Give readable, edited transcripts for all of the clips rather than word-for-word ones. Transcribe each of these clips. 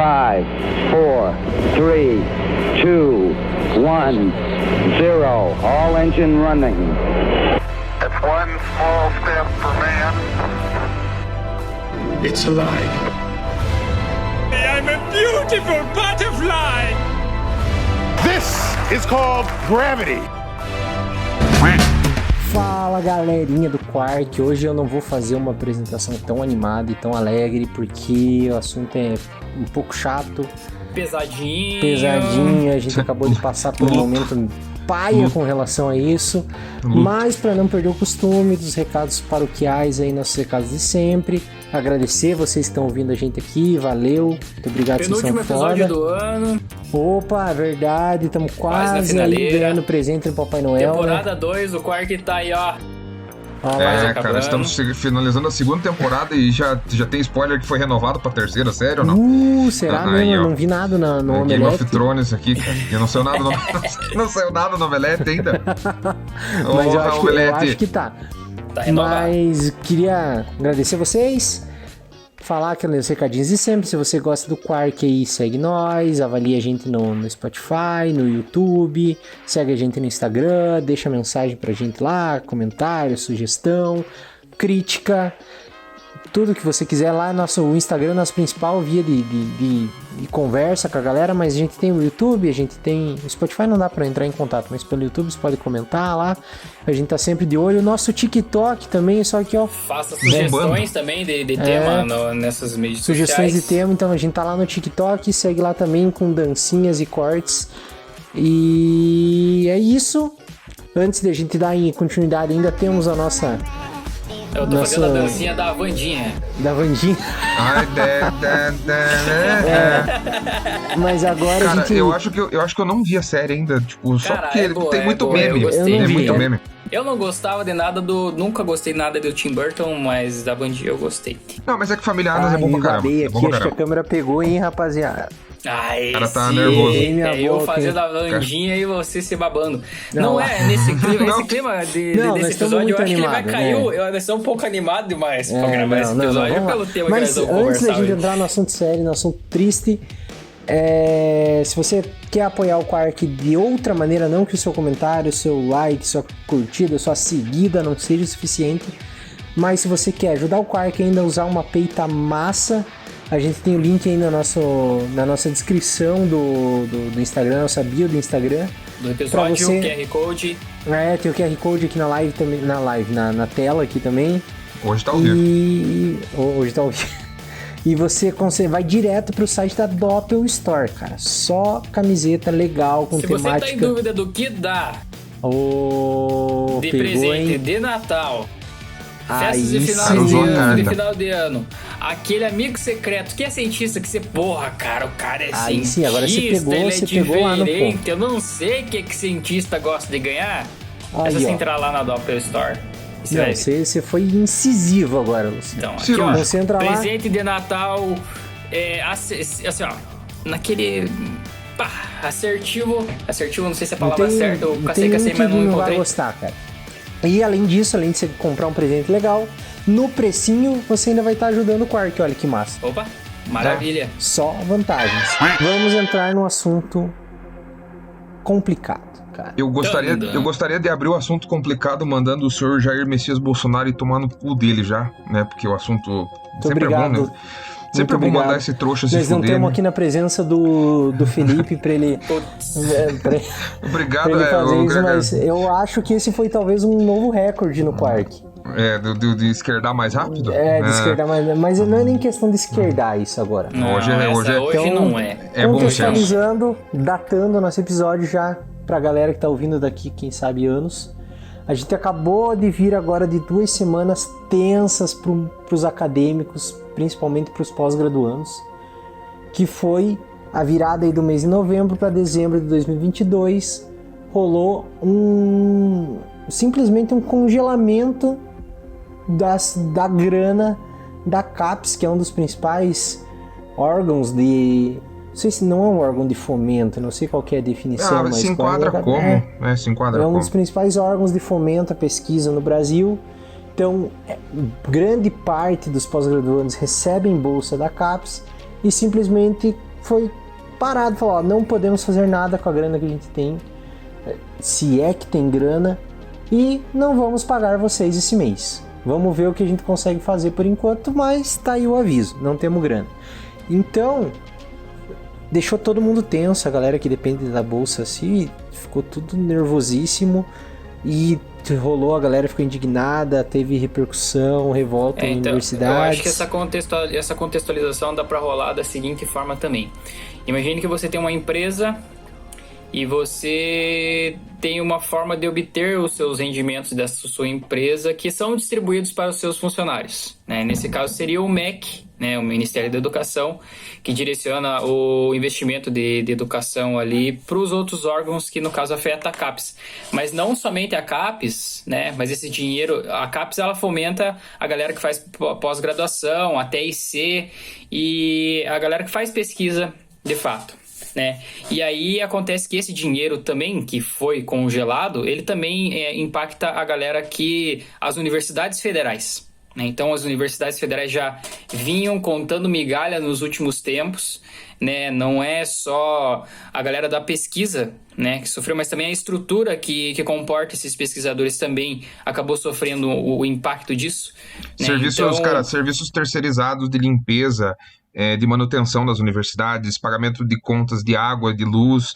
5, 4, 3, 2, 1, 0. All engine running. It's one small step for man. It's alive. I'm a beautiful butterfly! This is called gravity. Fala galerinha do Quark, hoje eu não vou fazer uma apresentação tão animada e tão alegre porque o assunto é um pouco chato, pesadinho, a gente acabou de passar por um momento paia com relação a isso, mas para não perder o costume dos recados paroquiais aí, nossos recados de sempre, agradecer vocês que estão ouvindo a gente aqui, valeu, muito obrigado, vocês são foda. Penúltimo episódio do ano. Opa, é verdade, estamos quase aí ganhando presente do Papai Noel. Temporada 2, o Quark tá aí, ó. Cara, estamos finalizando a segunda temporada e já tem spoiler que foi renovado pra terceira série ou não? Será mesmo? Eu não vi nada no Omelete. Game of Thrones aqui, cara. Eu não saiu nada no, não saiu nada no Omelete ainda. Mas eu acho que tá. Tá renovado. Mas queria agradecer vocês. Falar aqueles recadinhos de sempre. Se você gosta do Quark aí, segue nós, avalia a gente no Spotify, no YouTube, segue a gente no Instagram, deixa mensagem pra gente lá, comentário, sugestão, crítica, tudo que você quiser lá. O Instagram, nossa principal via de conversa com a galera, mas a gente tem o YouTube, a gente tem o Spotify, não dá pra entrar em contato, mas pelo YouTube você pode comentar lá, a gente tá sempre de olho. O nosso TikTok também, só que ó, faça sugestões também de tema nessas mídias sugestões sociais. de tema, então a gente tá lá no TikTok, segue lá também com dancinhas e cortes, e é isso. Antes de a gente dar continuidade, ainda temos a nossa... Eu tô fazendo a dancinha da Wandinha. Da Wandinha? Mas agora cara, a gente... eu acho que eu não vi a série ainda, tipo, só porque tem muito meme. Tem muito meme. Eu não gostava de nada nunca gostei nada do Tim Burton, mas da Wandinha eu gostei. Não, mas é que Família Adams é bom pra caramba. Acho que a câmera pegou, hein, rapaziada. Ai, o cara tá nervoso. Eu fazendo a Wandinha e você se babando. Não é nesse clima, esse clima desse episódio, eu acho que ele vai cair. Vai ser um pouco animado demais pra gravar esse episódio pelo tema que nós vamos conversar. Mas antes da gente entrar no assunto sério, no assunto triste, se você quer apoiar o Quark de outra maneira, não que o seu comentário, seu like, sua curtida, sua seguida não seja o suficiente, mas se você quer ajudar o Quark ainda a usar uma peita massa, a gente tem o link aí na nossa descrição do Instagram, nossa bio do Instagram. Do episódio, o QR Code. Tem o QR Code aqui na live também, na tela aqui também. Hoje tá ao vivo. Hoje tá ao vivo. E você vai direto pro site da Doppel Store, cara. Só camiseta legal, com temática... Se você tá em dúvida do que dá de presente de Natal... Festas de final de ano. Aquele amigo secreto que é cientista, que você, porra, cara, o cara é cientista. Sim, agora você pegou lá no ponto. Eu não sei o que cientista gosta de ganhar. É só você entrar lá na Doppel Store. Você foi incisivo agora, Luciano. Então, aqui, ó, você entra lá... presente de Natal, assim, ó, naquele... assertivo, não sei se é a palavra certa, eu cacei, mas não encontrei. Não vai gostar, cara. E além disso, além de você comprar um presente legal, no precinho você ainda vai estar ajudando o Quark, olha que massa. Opa, maravilha. Só vantagens. Vamos entrar num assunto complicado, cara. Eu gostaria de abrir o assunto complicado mandando o senhor Jair Messias Bolsonaro ir tomar no cu dele já, né? Porque o assunto sempre obrigado. É bom, né? Sempre é bom mandar esse trouxa se fuder. Nós não temos aqui na presença do Felipe pra ele... Obrigado, pra ele fazer isso, mas eu acho que esse foi talvez um novo recorde no Quark. De esquerdar mais rápido? De esquerdar mais... Mas não é nem questão de esquerdar isso agora. Não, hoje não é. É bom contextualizando, datando o nosso episódio já pra galera que tá ouvindo daqui, quem sabe anos. A gente acabou de vir agora de 2 semanas tensas pros acadêmicos, principalmente para os pós-graduandos, que foi a virada aí do mês de novembro para dezembro de 2022, rolou simplesmente um congelamento da grana da CAPES, que é um dos principais órgãos de... Não sei se não é um órgão de fomento, não sei qual que é a definição. Mas se enquadra como? Se enquadra é um como? dos principais órgãos de fomento à pesquisa no Brasil. Então, grande parte dos pós-graduandos recebem bolsa da CAPES e simplesmente foi parado, falou, ó, não podemos fazer nada com a grana que a gente tem, se é que tem grana, e não vamos pagar vocês esse mês. Vamos ver o que a gente consegue fazer por enquanto, mas tá aí o aviso, não temos grana. Então, deixou todo mundo tenso, a galera que depende da bolsa assim, ficou tudo nervosíssimo e rolou, a galera ficou indignada, teve repercussão, revolta em universidades. Eu acho que essa contextualização dá para rolar da seguinte forma também. Imagine que você tem uma empresa e você tem uma forma de obter os seus rendimentos dessa sua empresa que são distribuídos para os seus funcionários, né? Nesse caso seria o MEC, né? O Ministério da Educação, que direciona o investimento de educação ali para os outros órgãos que no caso afeta a CAPES. Mas não somente a CAPES, né? Mas esse dinheiro, a CAPES ela fomenta a galera que faz pós-graduação, a TIC e a galera que faz pesquisa de fato, né? E aí acontece que esse dinheiro também, que foi congelado, ele também impacta a galera as universidades federais, né? Então as universidades federais já vinham contando migalha nos últimos tempos, né? Não é só a galera da pesquisa, né, que sofreu, mas também a estrutura que comporta esses pesquisadores também acabou sofrendo o impacto disso, né? Serviços terceirizados de limpeza, de manutenção das universidades, pagamento de contas de água, de luz,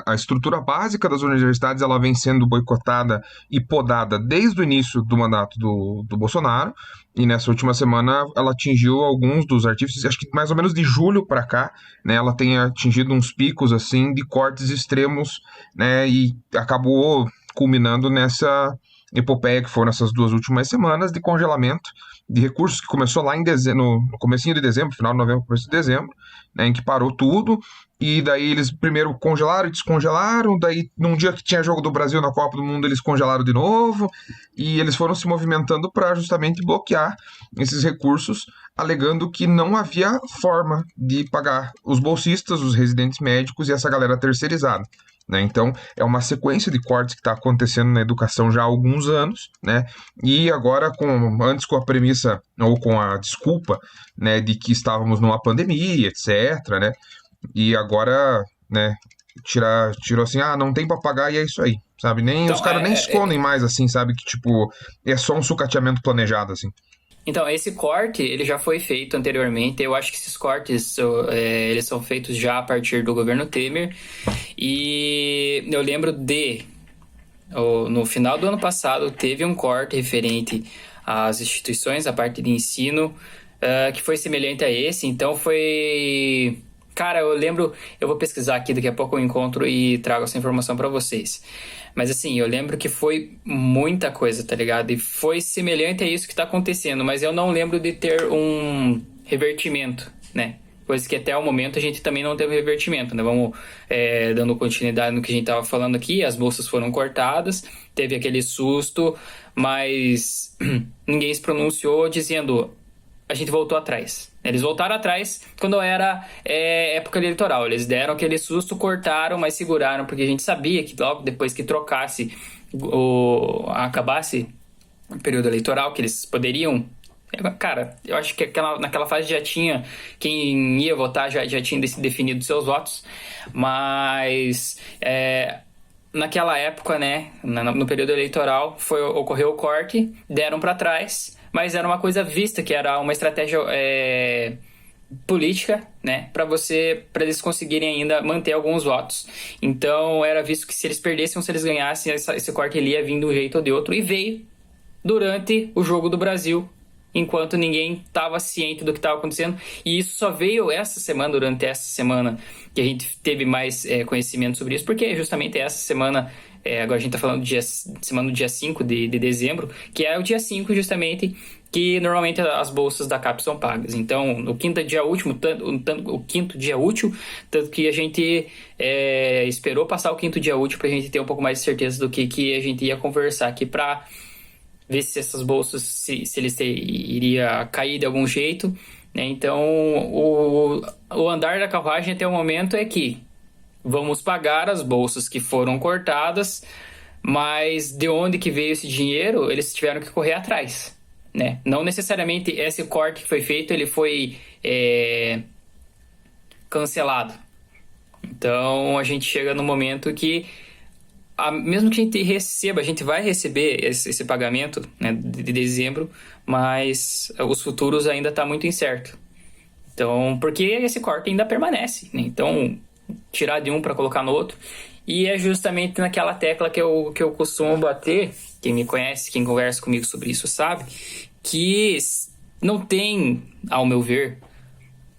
a estrutura básica das universidades ela vem sendo boicotada e podada desde o início do mandato do Bolsonaro, e nessa última semana ela atingiu alguns dos artífices, acho que mais ou menos de julho para cá, né, ela tem atingido uns picos assim de cortes extremos, né, e acabou culminando nessa epopeia que foram essas 2 últimas semanas de congelamento de recursos, que começou lá no comecinho de dezembro, final de novembro, começo de dezembro, né, em que parou tudo, e daí eles primeiro congelaram e descongelaram, daí num dia que tinha jogo do Brasil na Copa do Mundo eles congelaram de novo, e eles foram se movimentando para justamente bloquear esses recursos, alegando que não havia forma de pagar os bolsistas, os residentes médicos e essa galera terceirizada, né? Então, é uma sequência de cortes que está acontecendo na educação já há alguns anos, né? E agora, antes com a premissa, ou com a desculpa, né, de que estávamos numa pandemia, etc., né? E agora, né, tirou assim, não tem para pagar e é isso aí, sabe? Então, os caras nem escondem mais, assim, sabe? Que, tipo, é só um sucateamento planejado, assim. Então, esse corte, ele já foi feito anteriormente. Eu acho que esses cortes, eles são feitos já a partir do governo Temer. E eu lembro no final do ano passado, teve um corte referente às instituições, à parte de ensino, que foi semelhante a esse. Então, foi... Cara, eu lembro... Eu vou pesquisar aqui, daqui a pouco eu encontro e trago essa informação pra vocês. Mas assim, eu lembro que foi muita coisa, tá ligado? E foi semelhante a isso que tá acontecendo, mas eu não lembro de ter um revertimento, né? Coisa que até o momento a gente também não teve revertimento, né? Vamos dando continuidade no que a gente tava falando aqui, as bolsas foram cortadas, teve aquele susto, mas ninguém se pronunciou dizendo... A gente voltou atrás. Eles voltaram atrás quando era época eleitoral. Eles deram aquele susto, cortaram, mas seguraram, porque a gente sabia que logo depois que acabasse o período eleitoral, que eles poderiam... Cara, eu acho que naquela fase já tinha... Quem ia votar já tinha definido seus votos, mas... naquela época, né, no período eleitoral, ocorreu o corte, deram para trás... Mas era uma coisa vista, que era uma estratégia política, né? Para eles conseguirem ainda manter alguns votos. Então, era visto que se eles perdessem ou se eles ganhassem, esse corte ele ia vir de um jeito ou de outro. E veio durante o Jogo do Brasil, enquanto ninguém estava ciente do que estava acontecendo. E isso só veio durante essa semana, que a gente teve mais conhecimento sobre isso, porque justamente essa semana... agora a gente tá falando semana do dia 5 de dezembro, que é o dia 5 justamente que normalmente as bolsas da CAPES são pagas. Então, o quinto dia útil, tanto que a gente esperou passar o quinto dia útil pra gente ter um pouco mais de certeza do que a gente ia conversar aqui pra ver se essas bolsas, se eles iria cair de algum jeito, né? Então, o andar da carruagem até o momento é que vamos pagar as bolsas que foram cortadas, mas de onde que veio esse dinheiro, eles tiveram que correr atrás, né? Não necessariamente esse corte que foi feito, ele foi cancelado. Então a gente chega no momento que, mesmo que a gente receba, a gente vai receber esse pagamento, né, de dezembro, mas os futuros ainda está muito incerto. Então, porque esse corte ainda permanece, né? Então, tirar de um para colocar no outro. E é justamente naquela tecla que eu costumo bater, quem me conhece, quem conversa comigo sobre isso sabe, que não tem, ao meu ver,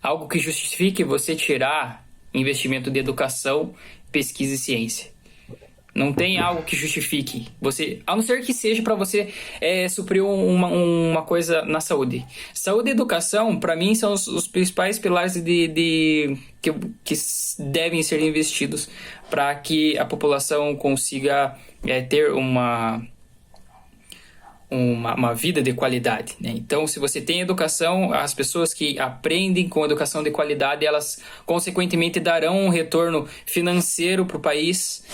algo que justifique você tirar investimento de educação, pesquisa e ciência. Não tem algo que justifique você, a não ser que seja para você suprir uma coisa na saúde. Saúde e educação, para mim, são os principais pilares que devem ser investidos para que a população consiga ter uma vida de qualidade, né? Então, se você tem educação, as pessoas que aprendem com educação de qualidade, elas consequentemente darão um retorno financeiro para o país,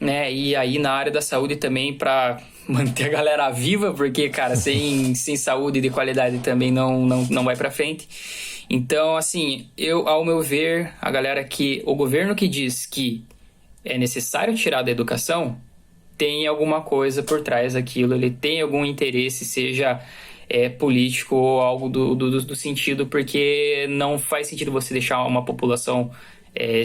né? E aí na área da saúde também, para manter a galera viva, porque, cara, sem saúde de qualidade também não vai para frente. Então, assim, ao meu ver, o governo que diz que é necessário tirar da educação, tem alguma coisa por trás daquilo, ele tem algum interesse, seja político ou algo do sentido, porque não faz sentido você deixar uma população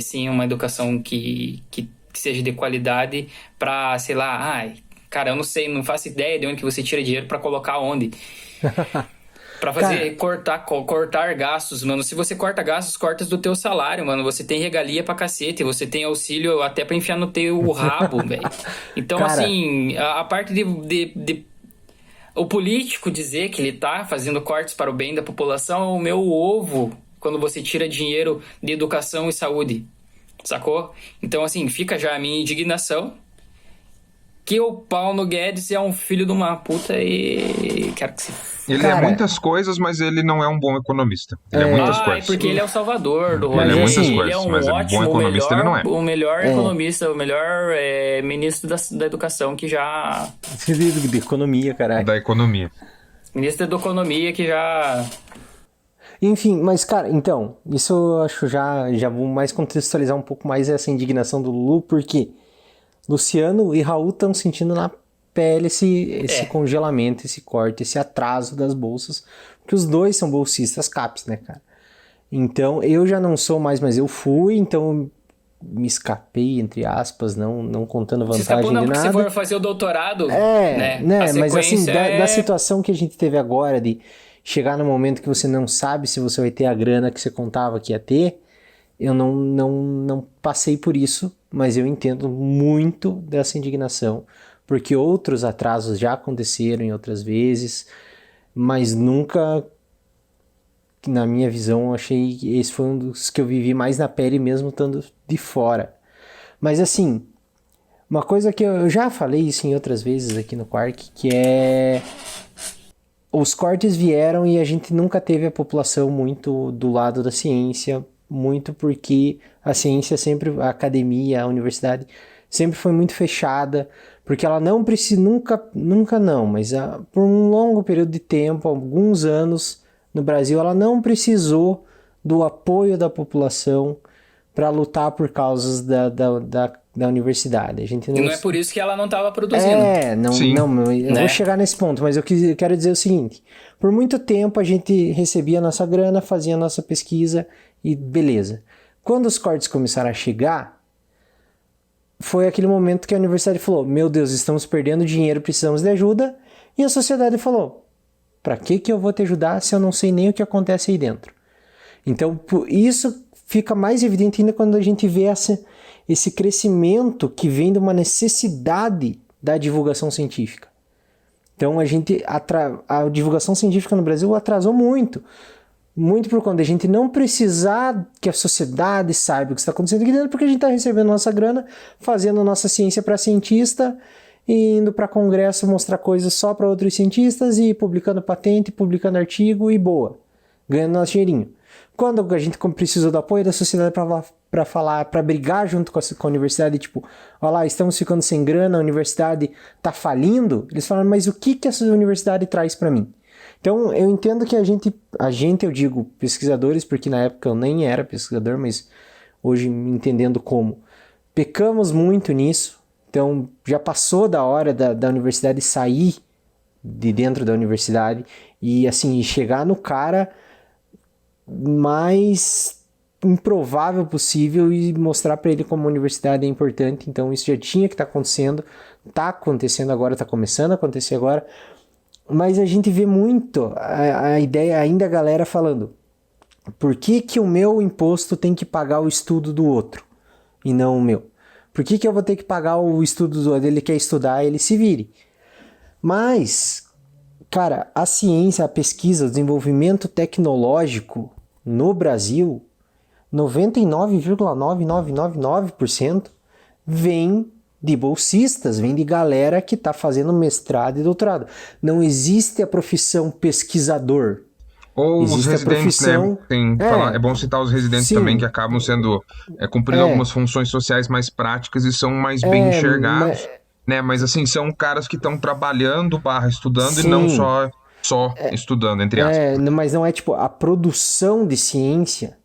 sem uma educação que seja de qualidade para, sei lá, cara, eu não sei, não faço ideia de onde que você tira dinheiro para colocar onde. Pra fazer, cortar gastos, mano. Se você corta gastos, cortas do teu salário, mano. Você tem regalia pra cacete, você tem auxílio até pra enfiar no teu rabo, velho. Então, cara, assim, a parte de o político dizer que ele tá fazendo cortes para o bem da população é o meu ovo quando você tira dinheiro de educação e saúde, sacou? Então, assim, fica já a minha indignação que o Paulo Guedes é um filho de uma puta e quero que se... Ele é muitas coisas, mas ele não é um bom economista. Ele é muitas coisas. Porque ele é o salvador do rolê. Ele é muitas coisas, ele é um mas ótimo, bom economista ele não é. O melhor economista, o melhor ministro da educação que já... De economia, caralho. Da economia. Ministro da economia que já... Enfim, mas, cara, então, isso eu acho já vou mais contextualizar um pouco mais essa indignação do Lulu, porque Luciano e Raul estão sentindo na pele esse congelamento, esse corte, esse atraso das bolsas, porque os dois são bolsistas CAPES, né, cara? Então, eu já não sou mais, mas eu fui, então me escapei, entre aspas, não contando vantagem de nada. Se for fazer o doutorado, né? Mas assim, da situação que a gente teve agora, de chegar no momento que você não sabe se você vai ter a grana que você contava que ia ter, eu não passei por isso, mas eu entendo muito dessa indignação, porque outros atrasos já aconteceram em outras vezes, mas nunca, na minha visão, achei que esse foi um dos que eu vivi mais na pele mesmo estando de fora. Mas assim, uma coisa que eu já falei isso em outras vezes aqui no Quark, que é... Os cortes vieram e a gente nunca teve a população muito do lado da ciência, muito porque a ciência sempre, a academia, a universidade, sempre foi muito fechada, porque ela não precisa, nunca não, mas por um longo período de tempo, alguns anos no Brasil, ela não precisou do apoio da população para lutar por causas da universidade. A gente não... E não é por isso que ela não estava produzindo. Eu vou chegar nesse ponto, mas eu quero dizer o seguinte, por muito tempo a gente recebia a nossa grana, fazia a nossa pesquisa e beleza. Quando os cortes começaram a chegar, foi aquele momento que a universidade falou, meu Deus, estamos perdendo dinheiro, precisamos de ajuda, e a sociedade falou, pra que eu vou te ajudar se eu não sei nem o que acontece aí dentro? Então, isso fica mais evidente ainda quando a gente vê esse crescimento que vem de uma necessidade da divulgação científica. Então, a divulgação científica no Brasil atrasou muito por conta da gente não precisar que a sociedade saiba o que está acontecendo aqui dentro, porque a gente está recebendo nossa grana, fazendo nossa ciência para cientista, e indo para congresso mostrar coisas só para outros cientistas, e publicando patente, publicando artigo, e boa, ganhando nosso dinheirinho. Quando a gente precisou do apoio da sociedade para falar, para brigar junto com a universidade, tipo, olha lá, estamos ficando sem grana, a universidade está falindo, eles falaram, mas o que essa universidade traz para mim? Então, eu entendo que eu digo pesquisadores, porque na época eu nem era pesquisador, mas hoje entendendo como, pecamos muito nisso. Então, já passou da hora da universidade sair de dentro da universidade e, assim, chegar no cara mais improvável possível e mostrar para ele como a universidade é importante. Então, isso já tinha que estar acontecendo, está acontecendo agora, está começando a acontecer agora. Mas a gente vê muito a ideia, ainda a galera falando, por que que o meu imposto tem que pagar o estudo do outro e não o meu? Por que que eu vou ter que pagar o estudo do outro? Ele quer estudar, ele se vire. Mas, cara, a ciência, a pesquisa, o desenvolvimento tecnológico no Brasil, 99,9999% vem de bolsistas, vem de galera que está fazendo mestrado e doutorado. Não existe a profissão pesquisador. Ou existe os residentes, né? É bom citar os residentes também, que acabam sendo cumprindo algumas funções sociais mais práticas e são mais bem enxergados, né? Mas assim, são caras que estão trabalhando / estudando e não só estudando, entre aspas. Mas não é tipo, a produção de ciência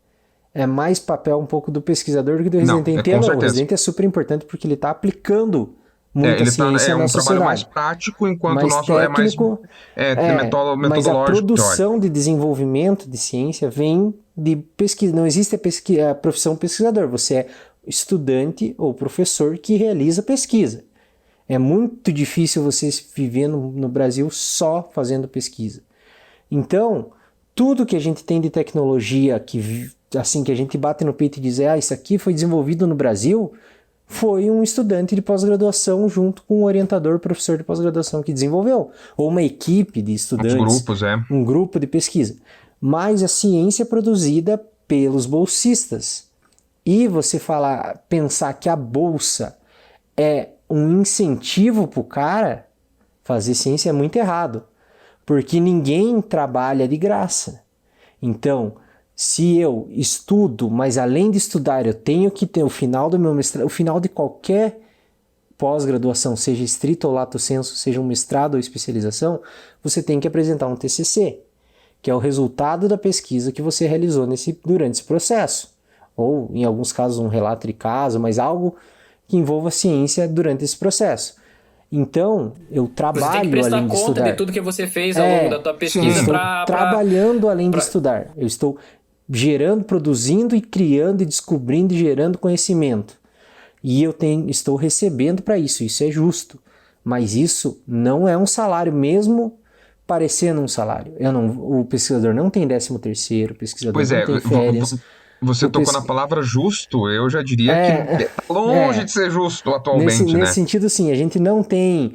é mais papel um pouco do pesquisador do que do residente. Entendo, o residente é super importante porque ele está aplicando muita ciência na sociedade. É um trabalho mais prático, enquanto o nosso técnico, é mais metodológico. Mas a produção de desenvolvimento de ciência vem de pesquisa. Não existe a profissão pesquisador. Você é estudante ou professor que realiza pesquisa. É muito difícil você viver no Brasil só fazendo pesquisa. Então, tudo que a gente tem de tecnologia que a gente bate no peito e diz, isso aqui foi desenvolvido no Brasil, foi um estudante de pós-graduação junto com um orientador, professor de pós-graduação que desenvolveu, ou uma equipe de estudantes, um grupo de pesquisa. Mas a ciência é produzida pelos bolsistas. E você pensar que a bolsa é um incentivo para o cara fazer ciência é muito errado, porque ninguém trabalha de graça. Então, se eu estudo, mas além de estudar eu tenho que ter o final do meu mestrado, o final de qualquer pós-graduação, seja estrito ou lato sensu, seja um mestrado ou especialização, você tem que apresentar um TCC, que é o resultado da pesquisa que você realizou durante esse processo. Ou, em alguns casos, um relato de caso, mas algo que envolva ciência durante esse processo. Então, eu trabalho além de estudar. Você tem que prestar conta de tudo que você fez ao longo da tua pesquisa. Trabalhando além de estudar. Eu estou gerando, produzindo e criando e descobrindo e gerando conhecimento. E eu estou recebendo para isso. Isso é justo. Mas isso não é um salário, mesmo parecendo um salário. O pesquisador não tem 13º, o pesquisador não tem férias. Você tocou na palavra justo, eu já diria que tá longe de ser justo atualmente, né? Nesse sentido, sim, a gente não tem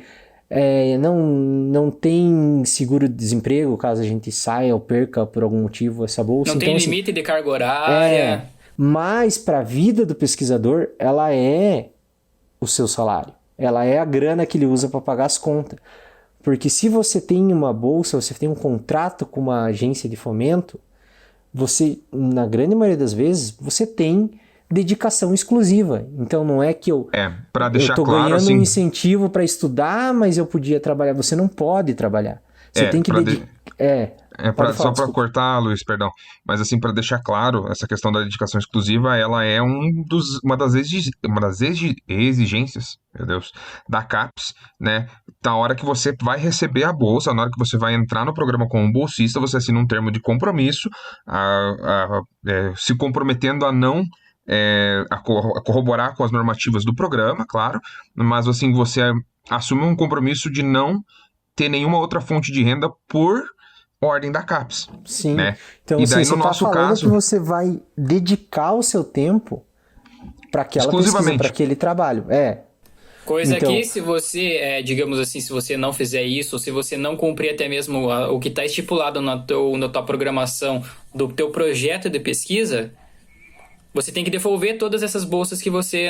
não tem seguro-desemprego caso a gente saia ou perca por algum motivo essa bolsa. Não tem limite de carga horária. Mas para a vida do pesquisador, ela é o seu salário. Ela é a grana que ele usa para pagar as contas. Porque se você tem uma bolsa, você tem um contrato com uma agência de fomento, você, na grande maioria das vezes, você tem dedicação exclusiva. Então não é que eu tô ganhando assim, um incentivo para estudar, mas eu podia trabalhar. Você não pode trabalhar. Você tem que só para cortar, Luiz, perdão. Mas assim, para deixar claro, essa questão da dedicação exclusiva, ela é uma das exigências, meu Deus, da CAPES, né? Na hora que você vai receber a bolsa, na hora que você vai entrar no programa como bolsista, você assina um termo de compromisso, se comprometendo a não a corroborar com as normativas do programa, claro, mas assim, você assume um compromisso de não ter nenhuma outra fonte de renda por ordem da CAPES. Sim. Né? Então, e daí, você está falando que você vai dedicar o seu tempo para aquela pesquisa, para aquele trabalho. Coisa que se você, digamos assim, se você não fizer isso, ou se você não cumprir até mesmo o que está estipulado na tua programação do teu projeto de pesquisa, você tem que devolver todas essas bolsas que você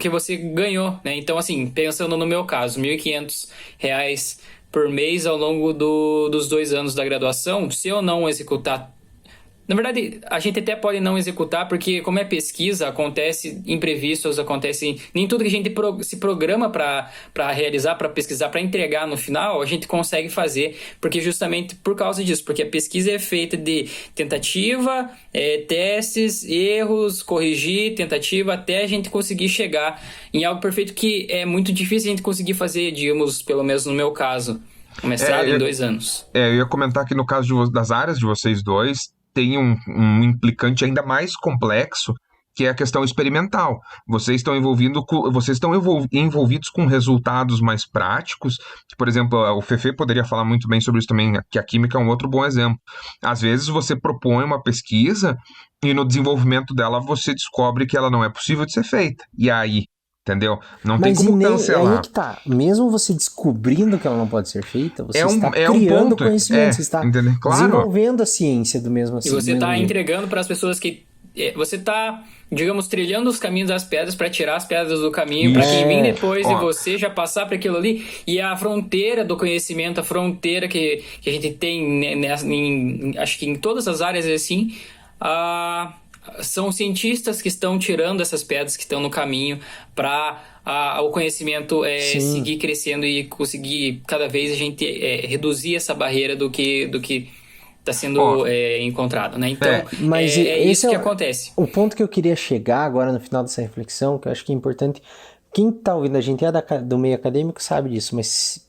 que você ganhou, né? Então, assim, pensando no meu caso, R$ 1.500 por mês ao longo dos 2 anos da graduação, se eu não executar Na verdade, a gente até pode não executar, porque como é pesquisa, acontece imprevistos, acontece... Nem tudo que a gente se programa para realizar, para pesquisar, para entregar no final, a gente consegue fazer, porque justamente por causa disso, porque a pesquisa é feita de tentativa, testes, erros, corrigir, tentativa, até a gente conseguir chegar em algo perfeito, que é muito difícil a gente conseguir fazer, digamos, pelo menos no meu caso, um mestrado em 2 anos. Eu ia comentar que no caso das áreas de vocês dois, tem um implicante ainda mais complexo, que é a questão experimental. Vocês estão envolvidos com resultados mais práticos, que, por exemplo, o Fefe poderia falar muito bem sobre isso também, que a química é um outro bom exemplo. Às vezes você propõe uma pesquisa e no desenvolvimento dela você descobre que ela não é possível de ser feita. E aí? Entendeu? Não tem como cancelar. Aí que tá. Mesmo você descobrindo que ela não pode ser feita, você está criando conhecimento, você está desenvolvendo a ciência do mesmo assim. E você está entregando para as pessoas que... Você está, digamos, trilhando os caminhos das pedras para tirar as pedras do caminho, para quem vem depois de você já passar para aquilo ali. E a fronteira do conhecimento, a fronteira que a gente tem, acho que em todas as áreas é assim... São cientistas que estão tirando essas pedras que estão no caminho para o conhecimento seguir crescendo e conseguir cada vez a gente reduzir essa barreira do que está sendo encontrado, né? Então, mas isso que acontece. O ponto que eu queria chegar agora no final dessa reflexão, que eu acho que é importante, quem está ouvindo a gente do meio acadêmico sabe disso, mas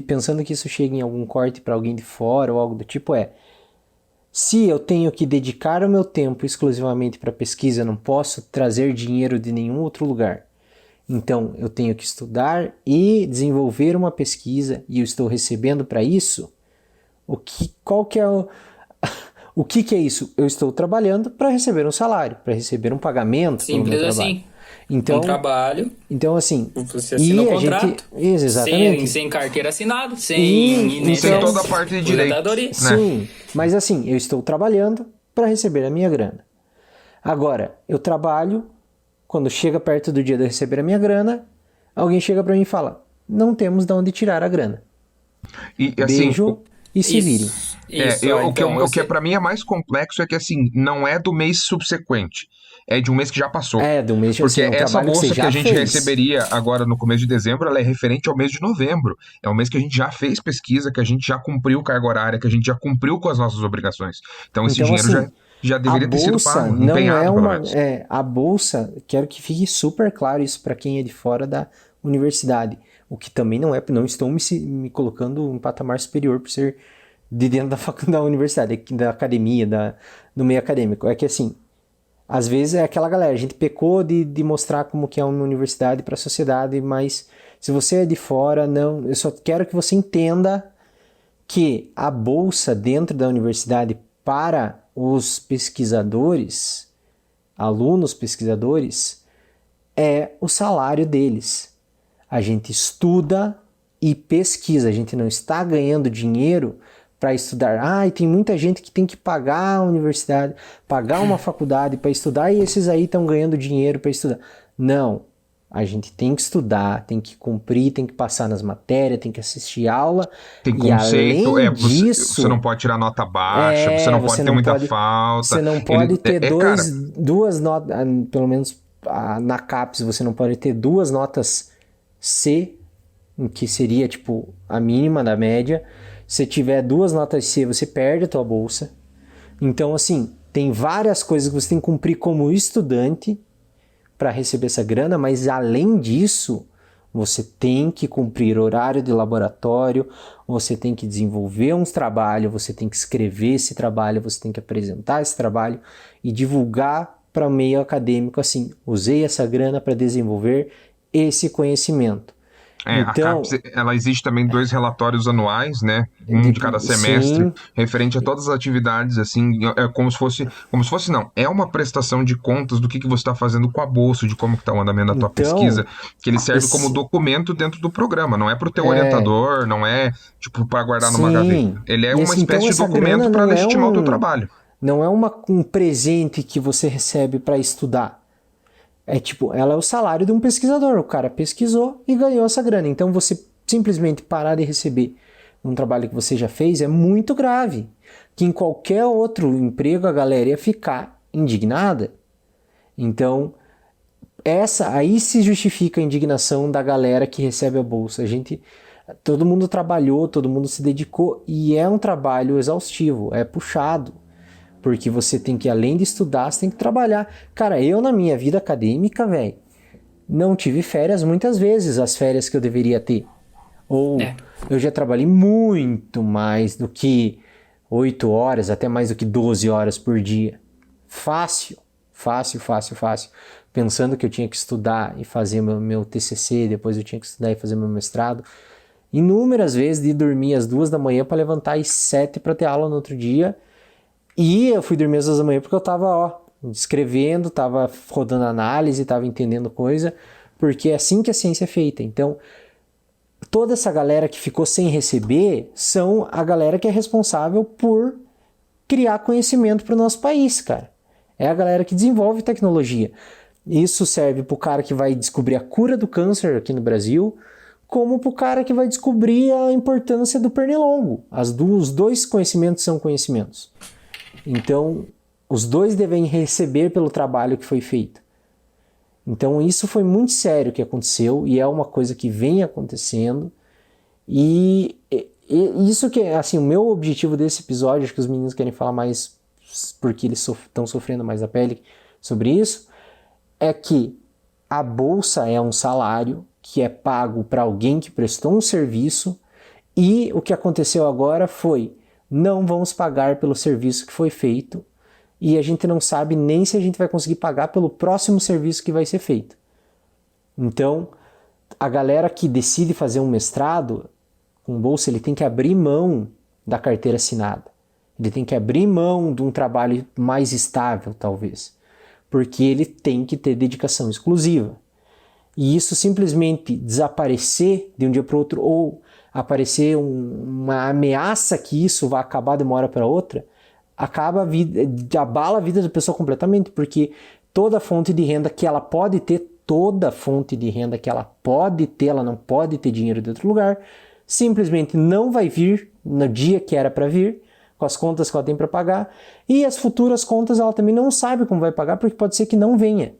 pensando que isso chega em algum corte para alguém de fora ou algo do tipo, se eu tenho que dedicar o meu tempo exclusivamente para pesquisa, eu não posso trazer dinheiro de nenhum outro lugar. Então, eu tenho que estudar e desenvolver uma pesquisa e eu estou recebendo para isso. O que é isso? Eu estou trabalhando para receber um salário, para receber um pagamento pelo meu trabalho. Assim. Então, um trabalho. Então, assim... Você assina um contrato. Exatamente. Sem carteira assinada, sem toda a parte de direito. Né? Sim, mas assim, eu estou trabalhando para receber a minha grana. Agora, eu trabalho, quando chega perto do dia de eu receber a minha grana, alguém chega para mim e fala, não temos de onde tirar a grana. E assim... Beijo e se virem. O que para mim é mais complexo é que assim, não é do mês subsequente. É de um mês que já passou. Do mês Porque essa bolsa que a gente fez. receberia agora no começo de dezembro, ela é referente ao mês de novembro. É um mês que a gente já fez pesquisa, que a gente já cumpriu carga horária, que a gente já cumpriu com as nossas obrigações. Então esse dinheiro assim, já deveria ter sido pago, não empenhado, é pelo menos. A bolsa, quero que fique super claro isso para quem é de fora da universidade. O que também não estou me colocando um patamar superior por ser de dentro da universidade, da academia, do meio acadêmico. É que assim, às vezes é aquela galera, a gente pecou de mostrar como que é uma universidade para a sociedade, mas se você é de fora, não, eu só quero que você entenda que a bolsa dentro da universidade para os pesquisadores, alunos pesquisadores, é o salário deles. A gente estuda e pesquisa, a gente não está ganhando dinheiro para estudar. Tem muita gente que tem que pagar a universidade, pagar uma faculdade para estudar e esses aí estão ganhando dinheiro para estudar. Não, a gente tem que estudar, tem que cumprir, tem que passar nas matérias, tem que assistir aula. Tem conceito, além disso, você não pode tirar nota baixa, você não pode ter muita falta. Você não pode ter duas notas, pelo menos na CAPES, você não pode ter 2 notas C, que seria tipo a mínima da média. Se tiver 2 notas C, você perde a tua bolsa. Então, assim, tem várias coisas que você tem que cumprir como estudante para receber essa grana, mas além disso, você tem que cumprir horário de laboratório, você tem que desenvolver uns trabalhos, você tem que escrever esse trabalho, você tem que apresentar esse trabalho e divulgar para o meio acadêmico assim, usei essa grana para desenvolver esse conhecimento. Então, a CAPES, ela exige também 2 relatórios anuais, né? Um de cada semestre, sim, referente a todas as atividades, assim, como se fosse não, é uma prestação de contas do que você está fazendo com a bolsa, de como está o andamento da tua pesquisa, que ele serve como documento dentro do programa, não é para o teu orientador, não é, tipo, para guardar numa gaveta. Ele é uma espécie de documento para legitimar o teu trabalho. Não é um presente que você recebe para estudar. É tipo, ela é o salário de um pesquisador. O cara pesquisou e ganhou essa grana. Então você simplesmente parar de receber num trabalho que você já fez, é muito grave. Que em qualquer outro emprego a galera ia ficar indignada. Então, aí se justifica a indignação da galera que recebe a bolsa. Todo mundo trabalhou, todo mundo se dedicou, e é um trabalho exaustivo, é puxado. Porque você tem que, além de estudar, você tem que trabalhar. Cara, eu na minha vida acadêmica, velho, não tive férias muitas vezes, as férias que eu deveria ter. Ou eu já trabalhei muito mais do que 8 horas, até mais do que 12 horas por dia. Fácil. Pensando que eu tinha que estudar e fazer meu TCC, depois eu tinha que estudar e fazer meu mestrado. Inúmeras vezes de dormir às 2 da manhã para levantar às 7 para ter aula no outro dia. E eu fui dormir às 2 da manhã porque eu tava, escrevendo, tava rodando análise, tava entendendo coisa, porque é assim que a ciência é feita. Então, toda essa galera que ficou sem receber são a galera que é responsável por criar conhecimento para o nosso país, cara. É a galera que desenvolve tecnologia. Isso serve para o cara que vai descobrir a cura do câncer aqui no Brasil, como para o cara que vai descobrir a importância do pernilongo. Os dois conhecimentos são conhecimentos. Então, os dois devem receber pelo trabalho que foi feito. Então, isso foi muito sério que aconteceu e é uma coisa que vem acontecendo. E isso que é, assim, o meu objetivo desse episódio, acho que os meninos querem falar mais porque eles estão sofrendo mais a pele sobre isso, é que a bolsa é um salário que é pago para alguém que prestou um serviço e o que aconteceu agora foi: não vamos pagar pelo serviço que foi feito e a gente não sabe nem se a gente vai conseguir pagar pelo próximo serviço que vai ser feito. Então, a galera que decide fazer um mestrado com bolsa, ele tem que abrir mão da carteira assinada. Ele tem que abrir mão de um trabalho mais estável, talvez, porque ele tem que ter dedicação exclusiva. E isso simplesmente desaparecer de um dia para o outro, ou aparecer uma ameaça que isso vai acabar de uma hora para outra, abala a vida da pessoa completamente, porque toda fonte de renda que ela pode ter, ela não pode ter dinheiro de outro lugar, simplesmente não vai vir no dia que era para vir, com as contas que ela tem para pagar, e as futuras contas ela também não sabe como vai pagar, porque pode ser que não venha.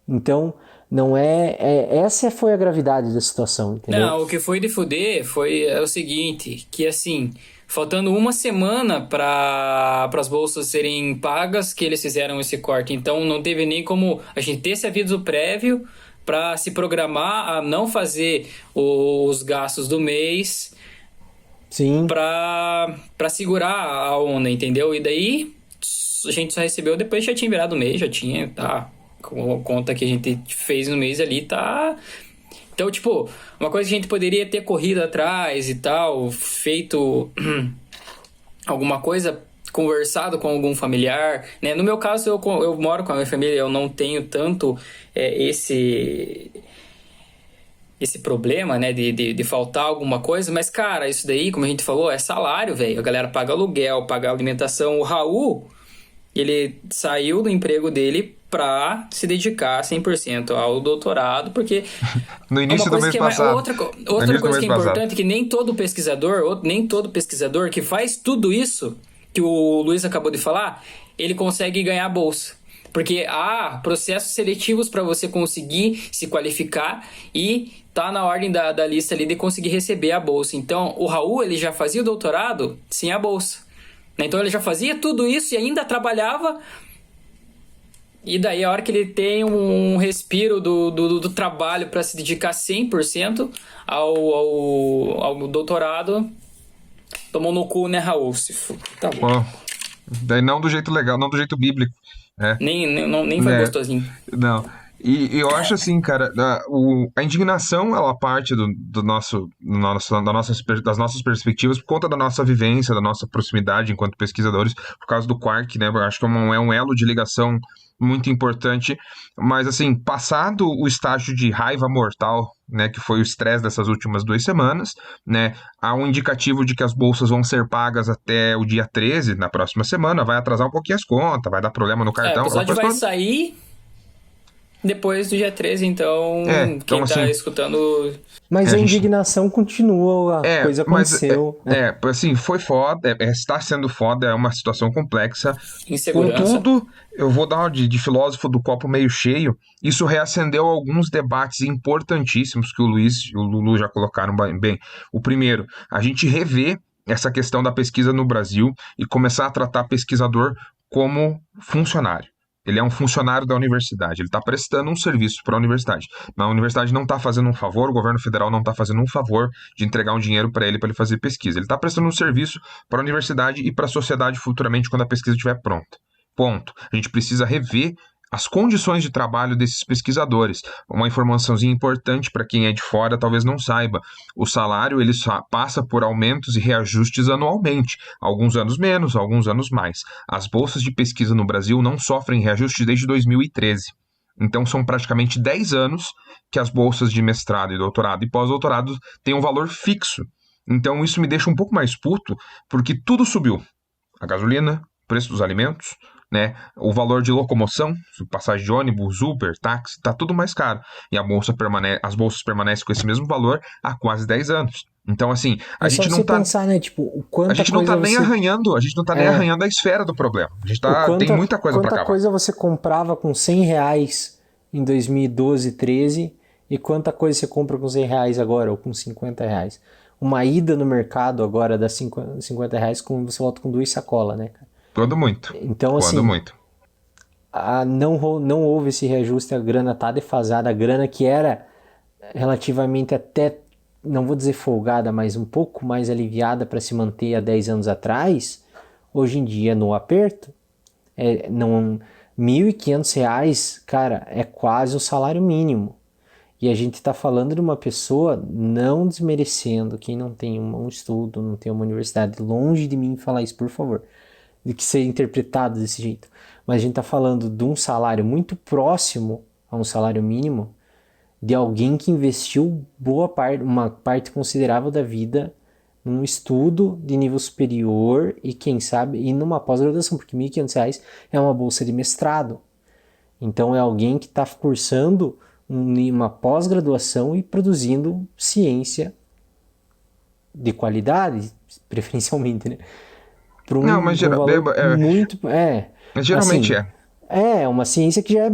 Então, não essa foi a gravidade da situação, entendeu? Não, o que foi de fuder é o seguinte, que assim, faltando uma semana para as bolsas serem pagas, que eles fizeram esse corte. Então, não teve nem como a gente ter esse aviso prévio para se programar a não fazer os gastos do mês. Sim. Pra segurar a onda, entendeu? E daí a gente só recebeu depois, já tinha virado o mês, já tinha, tá? Com a conta que a gente fez no mês ali, tá? Então, tipo, uma coisa que a gente poderia ter corrido atrás e tal, feito alguma coisa, conversado com algum familiar, né? No meu caso, eu moro com a minha família, eu não tenho tanto esse problema, né, de faltar alguma coisa, mas, cara, isso daí, como a gente falou, é salário, velho. A galera paga aluguel, paga alimentação. O Raul, ele saiu do emprego dele pra se dedicar 100% ao doutorado, porque... No início do mês passado. Outra coisa que é importante, que nem todo pesquisador que faz tudo isso que o Luiz acabou de falar, ele consegue ganhar a bolsa. Porque há processos seletivos para você conseguir se qualificar e tá na ordem da lista ali de conseguir receber a bolsa. Então, o Raul, ele já fazia o doutorado sem a bolsa. Então, ele já fazia tudo isso e ainda trabalhava. E daí, a hora que ele tem um respiro do trabalho para se dedicar 100% ao doutorado, tomou no cu, né, Raul? Tá bom. Daí não do jeito legal, não do jeito bíblico. Nem foi gostosinho. Não. E eu acho assim, cara, a indignação, ela parte das nossas perspectivas por conta da nossa vivência, da nossa proximidade enquanto pesquisadores, por causa do Quark, né? Eu acho que é um elo de ligação muito importante, mas assim, passado o estágio de raiva mortal, né, que foi o estresse dessas últimas 2 semanas, né, há um indicativo de que as bolsas vão ser pagas até o dia 13, na próxima semana, vai atrasar um pouquinho as contas, vai dar problema no cartão. O episódio vai sair Depois do dia 13, então, então, quem tá assim, escutando... Mas a indignação continua, a coisa mas aconteceu. assim, foi foda, está sendo foda, é uma situação complexa. Insegurança. Contudo, eu vou dar uma de filósofo do copo meio cheio, isso reacendeu alguns debates importantíssimos que o Luiz e o Lulu já colocaram bem. O primeiro, a gente rever essa questão da pesquisa no Brasil e começar a tratar pesquisador como funcionário. Ele é um funcionário da universidade, ele está prestando um serviço para a universidade. Mas a universidade não está fazendo um favor, o governo federal não está fazendo um favor de entregar um dinheiro para ele fazer pesquisa. Ele está prestando um serviço para a universidade e para a sociedade futuramente quando a pesquisa estiver pronta. Ponto. A gente precisa rever as condições de trabalho desses pesquisadores. Uma informaçãozinha importante para quem é de fora talvez não saiba. O salário ele só passa por aumentos e reajustes anualmente. Alguns anos menos, alguns anos mais. As bolsas de pesquisa no Brasil não sofrem reajuste desde 2013. Então são praticamente 10 anos que as bolsas de mestrado e doutorado e pós-doutorado têm um valor fixo. Então isso me deixa um pouco mais puto, porque tudo subiu. A gasolina, o preço dos alimentos, né? O valor de locomoção, passagem de ônibus, Uber, táxi, tá tudo mais caro. E as bolsas permanecem com esse mesmo valor há quase 10 anos. Então, assim, a gente não tá... pensar, né? Tipo, a gente não tá nem arranhando, a gente não tá nem arranhando a esfera do problema. A gente tem muita coisa pra acabar. Quanta coisa você comprava com R$100 em 2012, 13 e quanta coisa você compra com R$100 agora, ou com R$50. Uma ida no mercado agora dá R$50 quando você volta com 2 sacolas, né, cara? Quando muito. Então, assim, não houve esse reajuste, a grana tá defasada, a grana que era relativamente até, não vou dizer folgada, mas um pouco mais aliviada para se manter há 10 anos atrás, hoje em dia no aperto, R$1.500, cara, é quase o salário mínimo. E a gente está falando de uma pessoa, não desmerecendo quem não tem um estudo, não tem uma universidade, longe de mim falar isso, por favor, de que ser interpretado desse jeito. Mas a gente está falando de um salário muito próximo a um salário mínimo, de alguém que investiu uma parte considerável da vida num estudo de nível superior e quem sabe, e numa pós-graduação, porque R$1.500 é uma bolsa de mestrado. Então é alguém que está cursando uma pós-graduação e produzindo ciência de qualidade, preferencialmente, né? Mas geralmente assim, é uma ciência que já é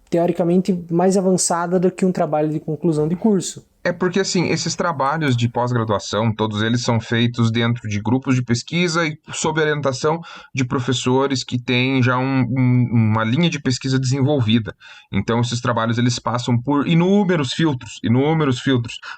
teoricamente mais avançada do que um trabalho de conclusão de curso. É porque, assim, esses trabalhos de pós-graduação, todos eles são feitos dentro de grupos de pesquisa e sob orientação de professores que têm já uma linha de pesquisa desenvolvida. Então, esses trabalhos, eles passam por inúmeros filtros,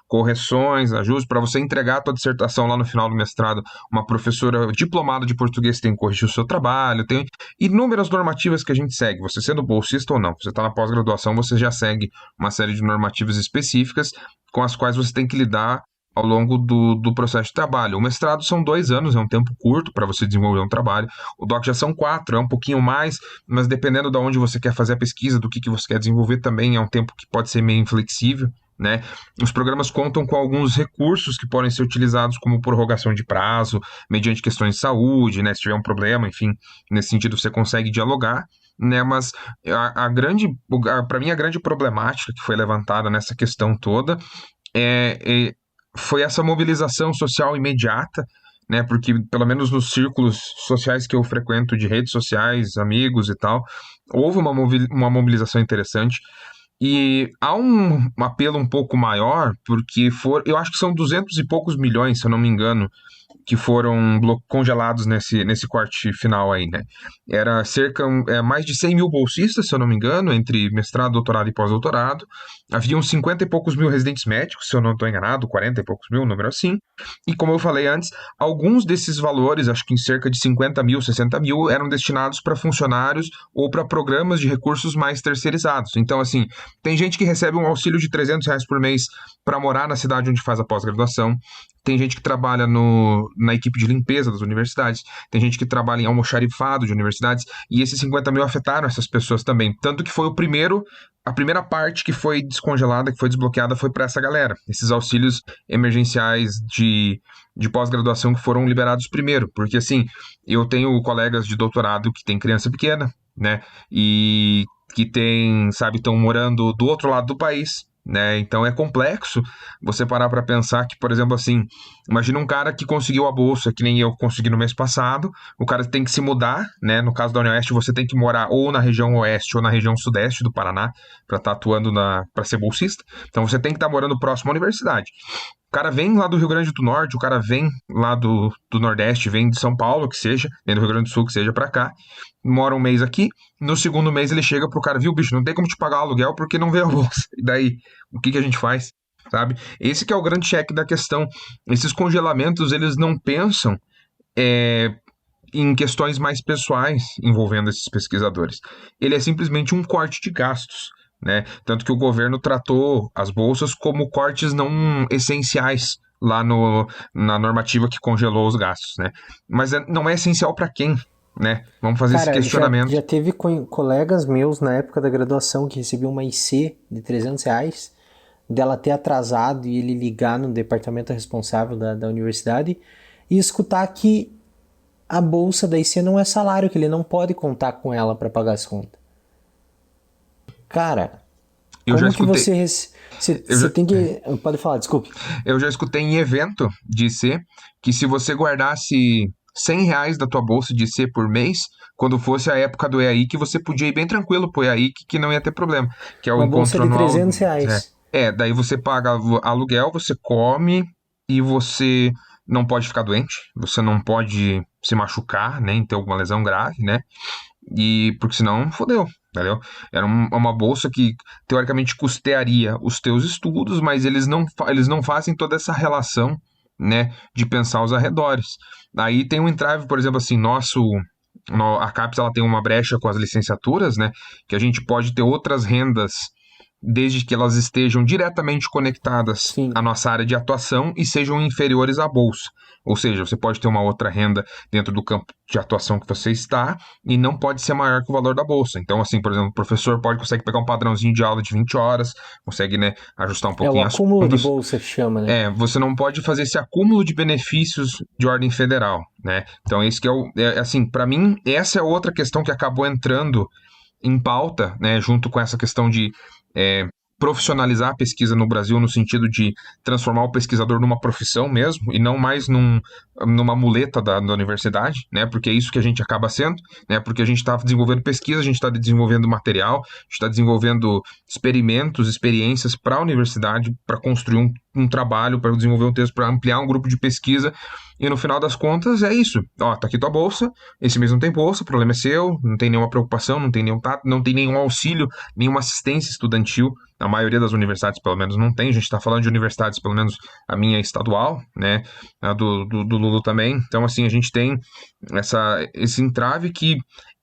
correções, ajustes, para você entregar a tua dissertação lá no final do mestrado. Uma professora diplomada de português tem que corrigir o seu trabalho, tem inúmeras normativas que a gente segue, você sendo bolsista ou não. Você está na pós-graduação, você já segue uma série de normativas específicas com as quais você tem que lidar ao longo do processo de trabalho. O mestrado são 2 anos, é um tempo curto para você desenvolver um trabalho. O doc já são 4, é um pouquinho mais, mas dependendo de onde você quer fazer a pesquisa, do que você quer desenvolver também, é um tempo que pode ser meio inflexível, né? Os programas contam com alguns recursos que podem ser utilizados como prorrogação de prazo, mediante questões de saúde, né? Se tiver um problema, enfim, nesse sentido você consegue dialogar, né? Mas para mim a grande problemática que foi levantada nessa questão toda foi essa mobilização social imediata, né? Porque pelo menos nos círculos sociais que eu frequento de redes sociais, amigos e tal, houve uma mobilização interessante. E há um apelo um pouco maior, porque eu acho que são 200 e poucos milhões, se eu não me engano, que foram congelados nesse corte final aí, né? Era mais de 100 mil bolsistas, se eu não me engano, entre mestrado, doutorado e pós-doutorado. Havia uns 50 e poucos mil residentes médicos, se eu não estou enganado, 40 e poucos mil, um número assim. E como eu falei antes, alguns desses valores, acho que em cerca de 50 mil, 60 mil, eram destinados para funcionários ou para programas de recursos mais terceirizados. Então, assim, tem gente que recebe um auxílio de R$300 por mês para morar na cidade onde faz a pós-graduação. Tem gente que trabalha na equipe de limpeza das universidades, tem gente que trabalha em almoxarifado de universidades, e esses 50 mil afetaram essas pessoas também. Tanto que foi a primeira parte que foi descongelada, que foi desbloqueada, foi para essa galera. Esses auxílios emergenciais de pós-graduação que foram liberados primeiro. Porque, assim, eu tenho colegas de doutorado que têm criança pequena, né? E que tem, sabe, estão morando do outro lado do país, né? Então é complexo você parar para pensar que, por exemplo, assim, imagina um cara que conseguiu a bolsa, que nem eu consegui no mês passado, o cara tem que se mudar, né? No caso da Unioeste, você tem que morar ou na região oeste ou na região sudeste do Paraná para estar atuando para ser bolsista. Então você tem que estar morando próximo à universidade. O cara vem lá do Rio Grande do Norte, o cara vem lá do Nordeste, vem de São Paulo, que seja, vem do Rio Grande do Sul, que seja pra cá, mora um mês aqui, no segundo mês ele chega pro cara, viu, bicho, não tem como te pagar o aluguel porque não veio a bolsa. E daí, o que a gente faz, sabe? Esse que é o grande cheque da questão. Esses congelamentos, eles não pensam em questões mais pessoais envolvendo esses pesquisadores. Ele é simplesmente um corte de gastos, né? Tanto que o governo tratou as bolsas como cortes não essenciais lá na normativa que congelou os gastos, né? Mas não é essencial para quem, né? Vamos fazer esse questionamento. Já teve colegas meus na época da graduação que recebiam uma IC de R$300, dela ter atrasado e ele ligar no departamento responsável da universidade e escutar que a bolsa da IC não é salário, que ele não pode contar com ela para pagar as contas. Cara, eu como já escutei. Você tem que... Pode falar, desculpe. Eu já escutei em evento de IC que se você guardasse R$100 da tua bolsa de IC por mês, quando fosse a época do EAIC, você podia ir bem tranquilo pro EAIC, que não ia ter problema. Que é o uma encontro bolsa de anual. R$300. Daí você paga aluguel, você come e você não pode ficar doente, você não pode se machucar, nem ter alguma lesão grave, né? E porque senão fodeu, entendeu? Era uma bolsa que teoricamente custearia os teus estudos, mas eles não fazem toda essa relação, né, de pensar os arredores. Aí tem um entrave, por exemplo, assim, a CAPES ela tem uma brecha com as licenciaturas, né, que a gente pode ter outras rendas desde que elas estejam diretamente conectadas à nossa área de atuação e sejam inferiores à bolsa. Ou seja, você pode ter uma outra renda dentro do campo de atuação que você está e não pode ser maior que o valor da bolsa. Então, assim, por exemplo, o professor consegue pegar um padrãozinho de aula de 20 horas, consegue, né, ajustar um pouquinho as contas. É o acúmulo de bolsa que chama, né? Você não pode fazer esse acúmulo de benefícios de ordem federal, né? Então, esse que assim, para mim, essa é outra questão que acabou entrando em pauta, né, junto com essa questão de profissionalizar a pesquisa no Brasil no sentido de transformar o pesquisador numa profissão mesmo e não mais numa muleta da universidade, né? Porque é isso que a gente acaba sendo, né? Porque a gente está desenvolvendo pesquisa, a gente está desenvolvendo material, a gente está desenvolvendo experimentos, experiências para a universidade, para construir um trabalho, para desenvolver um texto, para ampliar um grupo de pesquisa. E no final das contas é isso. Ó, tá aqui tua bolsa, esse mês não tem bolsa, o problema é seu, não tem nenhuma preocupação, não tem nenhum auxílio, nenhuma assistência estudantil. A maioria das universidades, pelo menos, não tem. A gente está falando de universidades, pelo menos a minha é estadual, né? A do Lulu também. Então, assim, a gente tem esse entrave que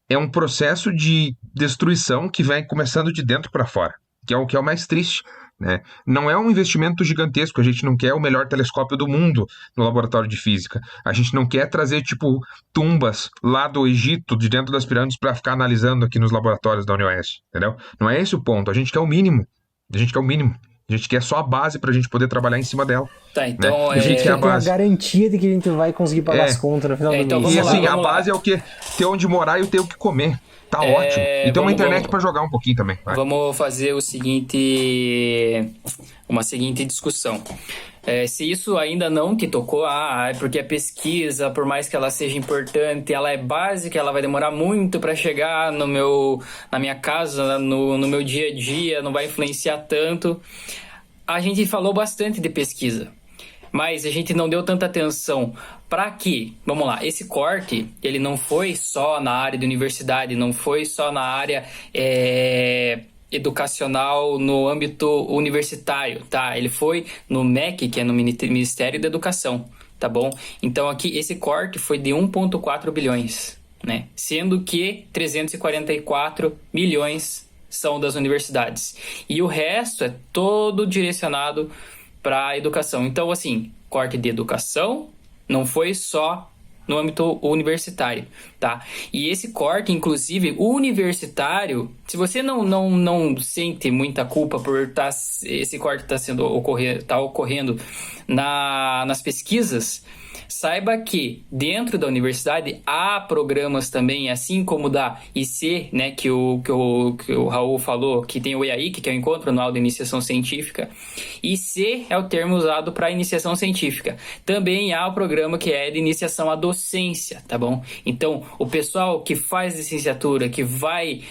é um processo de destruição que vem começando de dentro para fora, que é o mais triste, né? Não é um investimento gigantesco, a gente não quer o melhor telescópio do mundo no laboratório de física, a gente não quer trazer tipo tumbas lá do Egito, de dentro das pirâmides, para ficar analisando aqui nos laboratórios da Unioeste, entendeu? Não é esse o ponto, a gente quer o mínimo, a gente quer só a base pra gente poder trabalhar em cima dela. Tá, então... Né? A gente quer a garantia de que a gente vai conseguir pagar as contas no final do mês. E assim, a base é o quê? Ter onde morar e ter o que comer. Tá ótimo. E ter uma internet pra jogar um pouquinho também. Vai. Vamos fazer uma seguinte discussão. Se isso ainda não te tocou, é porque a pesquisa, por mais que ela seja importante, ela é básica, ela vai demorar muito para chegar na minha casa, no meu dia a dia, não vai influenciar tanto. A gente falou bastante de pesquisa, mas a gente não deu tanta atenção para que, vamos lá, esse corte, ele não foi só na área de universidade, não foi só na área educacional no âmbito universitário, tá? Ele foi no MEC, que é no Ministério da Educação, tá bom? Então aqui esse corte foi de 1,4 bilhões, né? Sendo que 344 milhões são das universidades. E o resto é todo direcionado para a educação. Então, assim, corte de educação não foi só no âmbito universitário, tá? E esse corte, inclusive, universitário, se você não sente muita culpa por esse corte tá ocorrendo nas pesquisas, Saiba que dentro da universidade há programas também, assim como da IC, né, que o Raul falou, que tem o EAIC, que é o Encontro Anual de Iniciação Científica. IC é o termo usado para iniciação científica. Também há o programa que é de iniciação à docência, tá bom? Então, o pessoal que faz licenciatura, que vai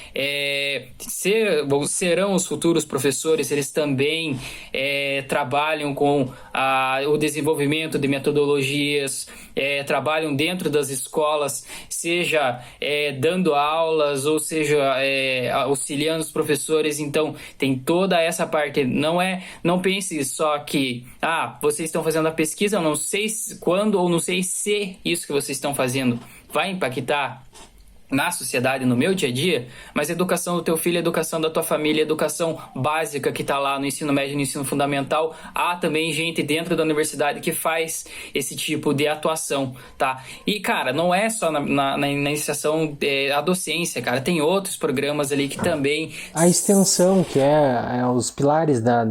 serão os futuros professores, eles também trabalham com o desenvolvimento de metodologias, trabalham dentro das escolas, seja dando aulas, ou seja, auxiliando os professores. Então, tem toda essa parte. Não pense só que, vocês estão fazendo a pesquisa, eu não sei quando, ou não sei se isso que vocês estão fazendo vai impactar na sociedade, no meu dia a dia, mas a educação do teu filho, a educação da tua família, a educação básica que está lá no ensino médio e no ensino fundamental, há também gente dentro da universidade que faz esse tipo de atuação, tá? E, cara, não é só na iniciação a docência, cara, tem outros programas ali que também... A extensão, que é os pilares da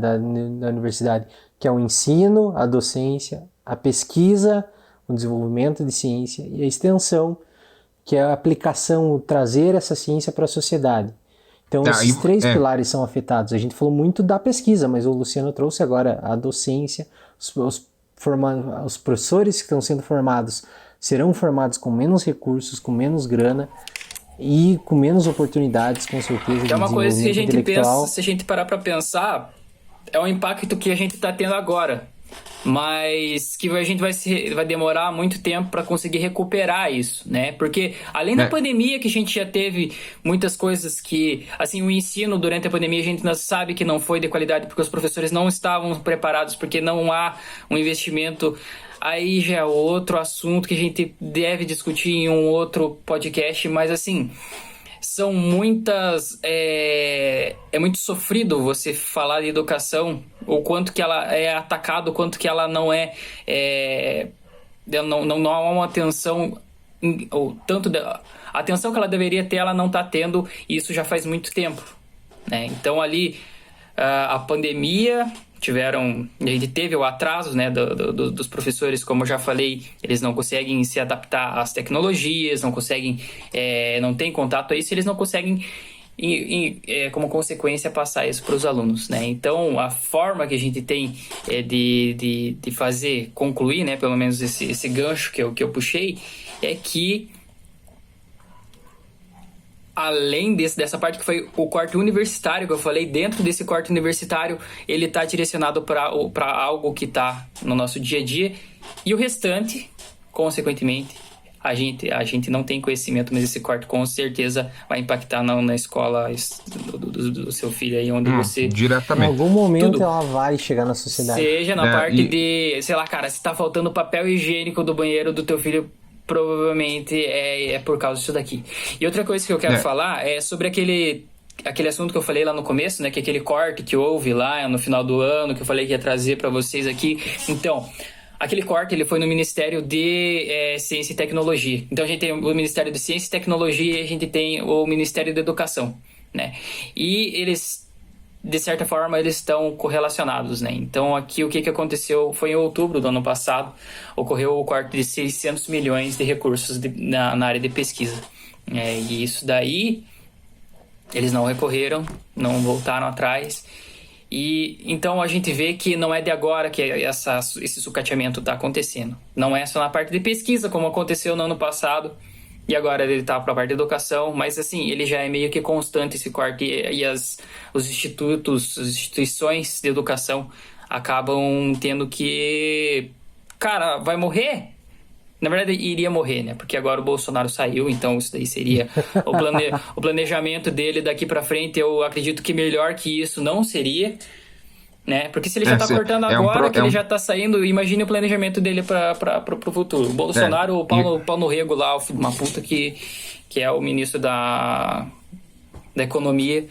universidade, que é o ensino, a docência, a pesquisa, o desenvolvimento de ciência e a extensão, que é a aplicação, trazer essa ciência para a sociedade. Então, esses três pilares são afetados. A gente falou muito da pesquisa, mas o Luciano trouxe agora a docência, os professores que estão sendo formados serão formados com menos recursos, com menos grana e com menos oportunidades, com certeza, de é uma coisa que a gente intelectual. pensa, se a gente parar para pensar, é um impacto que a gente está tendo agora, mas que a gente vai demorar muito tempo para conseguir recuperar isso, né? Porque além da pandemia, que a gente já teve muitas coisas que, assim, o ensino durante a pandemia a gente ainda sabe que não foi de qualidade porque os professores não estavam preparados, porque não há um investimento. Aí já é outro assunto que a gente deve discutir em um outro podcast, mas assim... São muitas... É muito sofrido você falar de educação, o quanto que ela é atacada, o quanto que ela não não há uma atenção, ou tanto a atenção que ela deveria ter, ela não está tendo, e isso já faz muito tempo, né? Então ali a pandemia... a gente teve o atraso, né, dos professores, como eu já falei, eles não conseguem se adaptar às tecnologias, não conseguem, não tem contato a isso, eles não conseguem, como consequência, passar isso para os alunos, né? Então, a forma que a gente tem de fazer, concluir, né, pelo menos esse gancho que eu puxei, é que além dessa parte que foi o corte universitário que eu falei, dentro desse corte universitário, ele está direcionado para algo que está no nosso dia a dia, e o restante, consequentemente, a gente não tem conhecimento, mas esse corte com certeza vai impactar na escola do seu filho aí, onde você... Diretamente. Em algum momento ela vai chegar na sociedade. Seja na parte de, sei lá, cara, se tá faltando papel higiênico do banheiro do teu filho, provavelmente é por causa disso daqui. E outra coisa que eu quero falar é sobre aquele assunto que eu falei lá no começo, né? Que é aquele corte que houve lá no final do ano, que eu falei que ia trazer para vocês aqui. Então, aquele corte, ele foi no Ministério de Ciência e Tecnologia. Então, a gente tem o Ministério de Ciência e Tecnologia e a gente tem o Ministério da Educação, né? E eles... de certa forma, eles estão correlacionados, né? Então, aqui, o que aconteceu foi em outubro do ano passado, ocorreu o corte de 600 milhões de recursos na área de pesquisa. E isso daí, eles não recorreram, não voltaram atrás. E então, a gente vê que não é de agora que esse sucateamento está acontecendo. Não é só na parte de pesquisa, como aconteceu no ano passado, e agora ele tá para a parte de educação, mas assim, ele já é meio que constante esse corte, e os instituições de educação acabam tendo que... Cara, vai morrer? Na verdade, iria morrer, né? Porque agora o Bolsonaro saiu, então isso daí seria o planejamento dele daqui para frente. Eu acredito que melhor que isso não seria, né? Porque se ele já tá cortando agora, que ele já tá saindo, imagine o planejamento dele pro futuro. O Bolsonaro, o Paulo Rego lá, o filho de uma puta que é o ministro da Economia.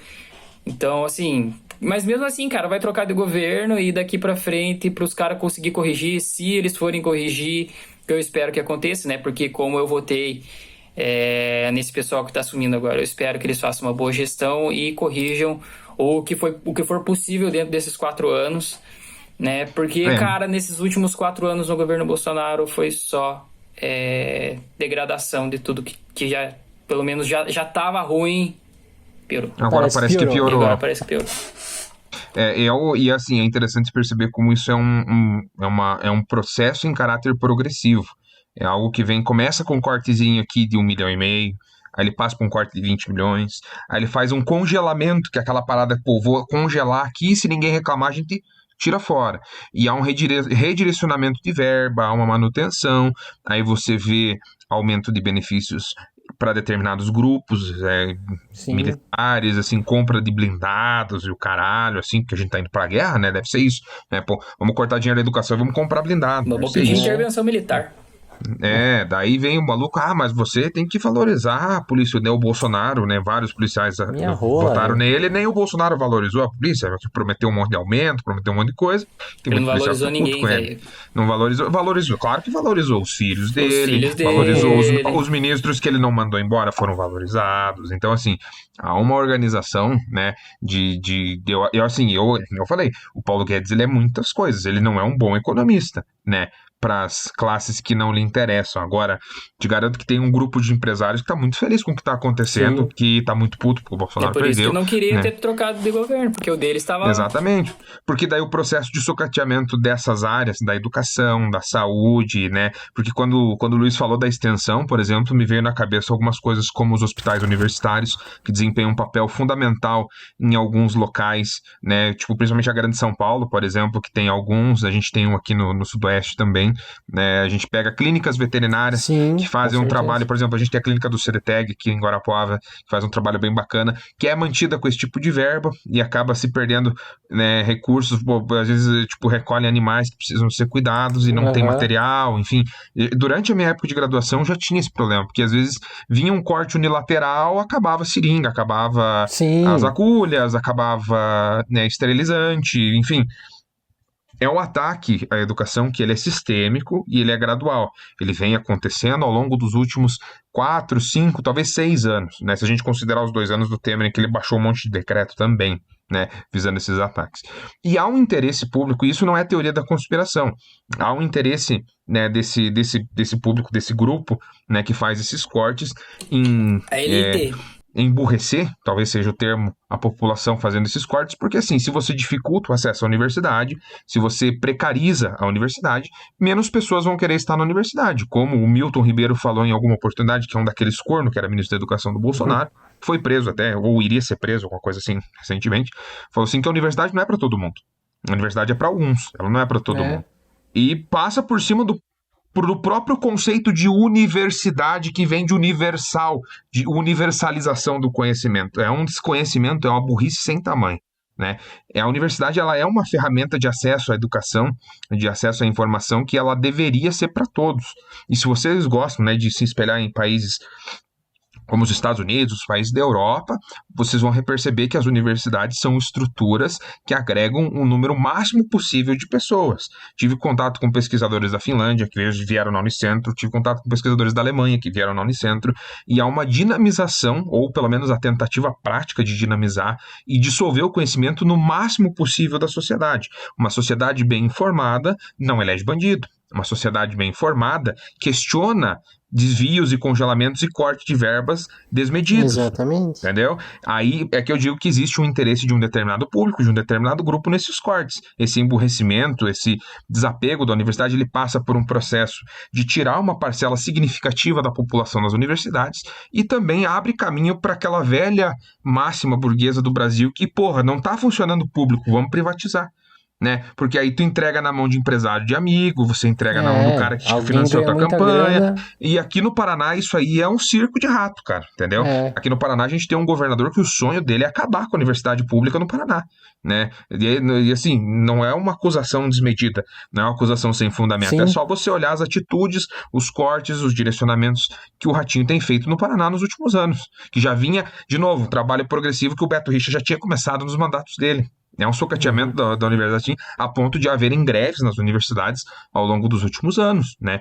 Então, assim... Mas mesmo assim, cara, vai trocar de governo e daqui pra frente, pros caras conseguir corrigir, se eles forem corrigir, que eu espero que aconteça, né? Porque como eu votei nesse pessoal que tá assumindo agora, eu espero que eles façam uma boa gestão e corrijam o que for possível dentro desses 4 anos, né? Porque, cara, nesses últimos 4 anos no governo Bolsonaro foi só degradação de tudo que já, pelo menos, já tava ruim, piorou. Agora parece que piorou. Agora parece que piorou. E assim, é interessante perceber como isso é um processo em caráter progressivo. É algo que começa com um cortezinho aqui de 1,5 milhão, aí ele passa para um corte de 20 milhões, aí ele faz um congelamento, que é aquela parada, pô, vou congelar aqui, se ninguém reclamar, a gente tira fora. E há um redirecionamento de verba, há uma manutenção, aí você vê aumento de benefícios para determinados grupos militares, assim, compra de blindados e o caralho, assim, porque a gente tá indo pra guerra, né? Deve ser isso, né? Pô, vamos cortar dinheiro da educação e vamos comprar blindado. Vamos pedir intervenção militar. Daí vem o maluco, mas você tem que valorizar a polícia, né? O Bolsonaro, né? Vários policiais votaram nele, nem o Bolsonaro valorizou a polícia, prometeu um monte de aumento, prometeu um monte de coisa. Ele não valorizou ninguém, velho. Não valorizou, claro que valorizou os filhos dele, valorizou os ministros que ele não mandou embora, foram valorizados. Então, assim, há uma organização, né? Eu falei, o Paulo Guedes, ele é muitas coisas, ele não é um bom economista, né? Para as classes que não lhe interessam. Agora, te garanto que tem um grupo de empresários que está muito feliz com o que está acontecendo, Sim. que está muito puto porque o Bolsonaro perdeu. É por isso que não queria né? ter trocado de governo, porque o dele estava... Exatamente. Porque daí o processo de sucateamento dessas áreas, da educação, da saúde, né? Porque quando o Luiz falou da extensão, por exemplo, me veio na cabeça algumas coisas como os hospitais universitários, que desempenham um papel fundamental em alguns locais, né? Tipo, principalmente a Grande São Paulo, por exemplo, que tem alguns, a gente tem um aqui no Sudoeste também, né? A gente pega clínicas veterinárias que fazem um trabalho, por exemplo, a gente tem a clínica do CDTEG aqui em Guarapuava, que faz um trabalho bem bacana, que é mantida com esse tipo de verba e acaba se perdendo, né, recursos, às vezes, tipo, recolhem animais que precisam ser cuidados e não tem material, enfim. Durante a minha época de graduação já tinha esse problema, porque às vezes vinha um corte unilateral, acabava a seringa, acabava as agulhas, acabava, né, esterilizante, enfim. É um ataque à educação que ele é sistêmico e ele é gradual. Ele vem acontecendo ao longo dos últimos 4, 5, talvez 6 anos, né? Se a gente considerar os 2 anos do Temer, em que ele baixou um monte de decreto também, né? Visando esses ataques. E há um interesse público, e isso não é teoria da conspiração, há um interesse, né, desse público, desse grupo, né, que faz esses cortes em... A elite. Emburrecer, talvez seja o termo, a população fazendo esses cortes, porque assim, se você dificulta o acesso à universidade, se você precariza a universidade, menos pessoas vão querer estar na universidade, como o Milton Ribeiro falou em alguma oportunidade, que é um daqueles cornos, que era ministro da Educação do Bolsonaro, foi preso até, ou iria ser preso, alguma coisa assim, recentemente, falou assim que a universidade não é para todo mundo, a universidade é para alguns, ela não é para todo mundo. E passa por cima do próprio conceito de universidade, que vem de universal, de universalização do conhecimento. É um desconhecimento, é uma burrice sem tamanho, né? A universidade, ela é uma ferramenta de acesso à educação, de acesso à informação, que ela deveria ser para todos. E se vocês gostam, né, de se espelhar em países como os Estados Unidos, os países da Europa, vocês vão perceber que as universidades são estruturas que agregam um número máximo possível de pessoas. Tive contato com pesquisadores da Finlândia, que vieram na Unicentro, tive contato com pesquisadores da Alemanha, que vieram na Unicentro, e há uma dinamização, ou pelo menos a tentativa prática de dinamizar e dissolver o conhecimento no máximo possível da sociedade. Uma sociedade bem informada não elege bandido. Uma sociedade bem informada questiona desvios e congelamentos e corte de verbas desmedidos. Exatamente. Entendeu? Aí é que eu digo que existe um interesse de um determinado público, de um determinado grupo nesses cortes. Esse emburrecimento, esse desapego da universidade, ele passa por um processo de tirar uma parcela significativa da população das universidades e também abre caminho para aquela velha máxima burguesa do Brasil que, porra, não tá funcionando público, vamos privatizar. Né? Porque aí tu entrega na mão de empresário de amigo, você entrega na mão do cara que financiou tua campanha. Grana. E aqui no Paraná isso aí é um circo de rato, cara, entendeu? Aqui no Paraná a gente tem um governador que o sonho dele é acabar com a universidade pública no Paraná, né? E assim, não é uma acusação desmedida, não é uma acusação sem fundamento. Sim. É só você olhar as atitudes, os cortes, os direcionamentos que o Ratinho tem feito no Paraná nos últimos anos, que já vinha, de novo, um trabalho progressivo que o Beto Richa já tinha começado nos mandatos dele. É um socateamento da universidade a ponto de haverem greves nas universidades ao longo dos últimos anos, né?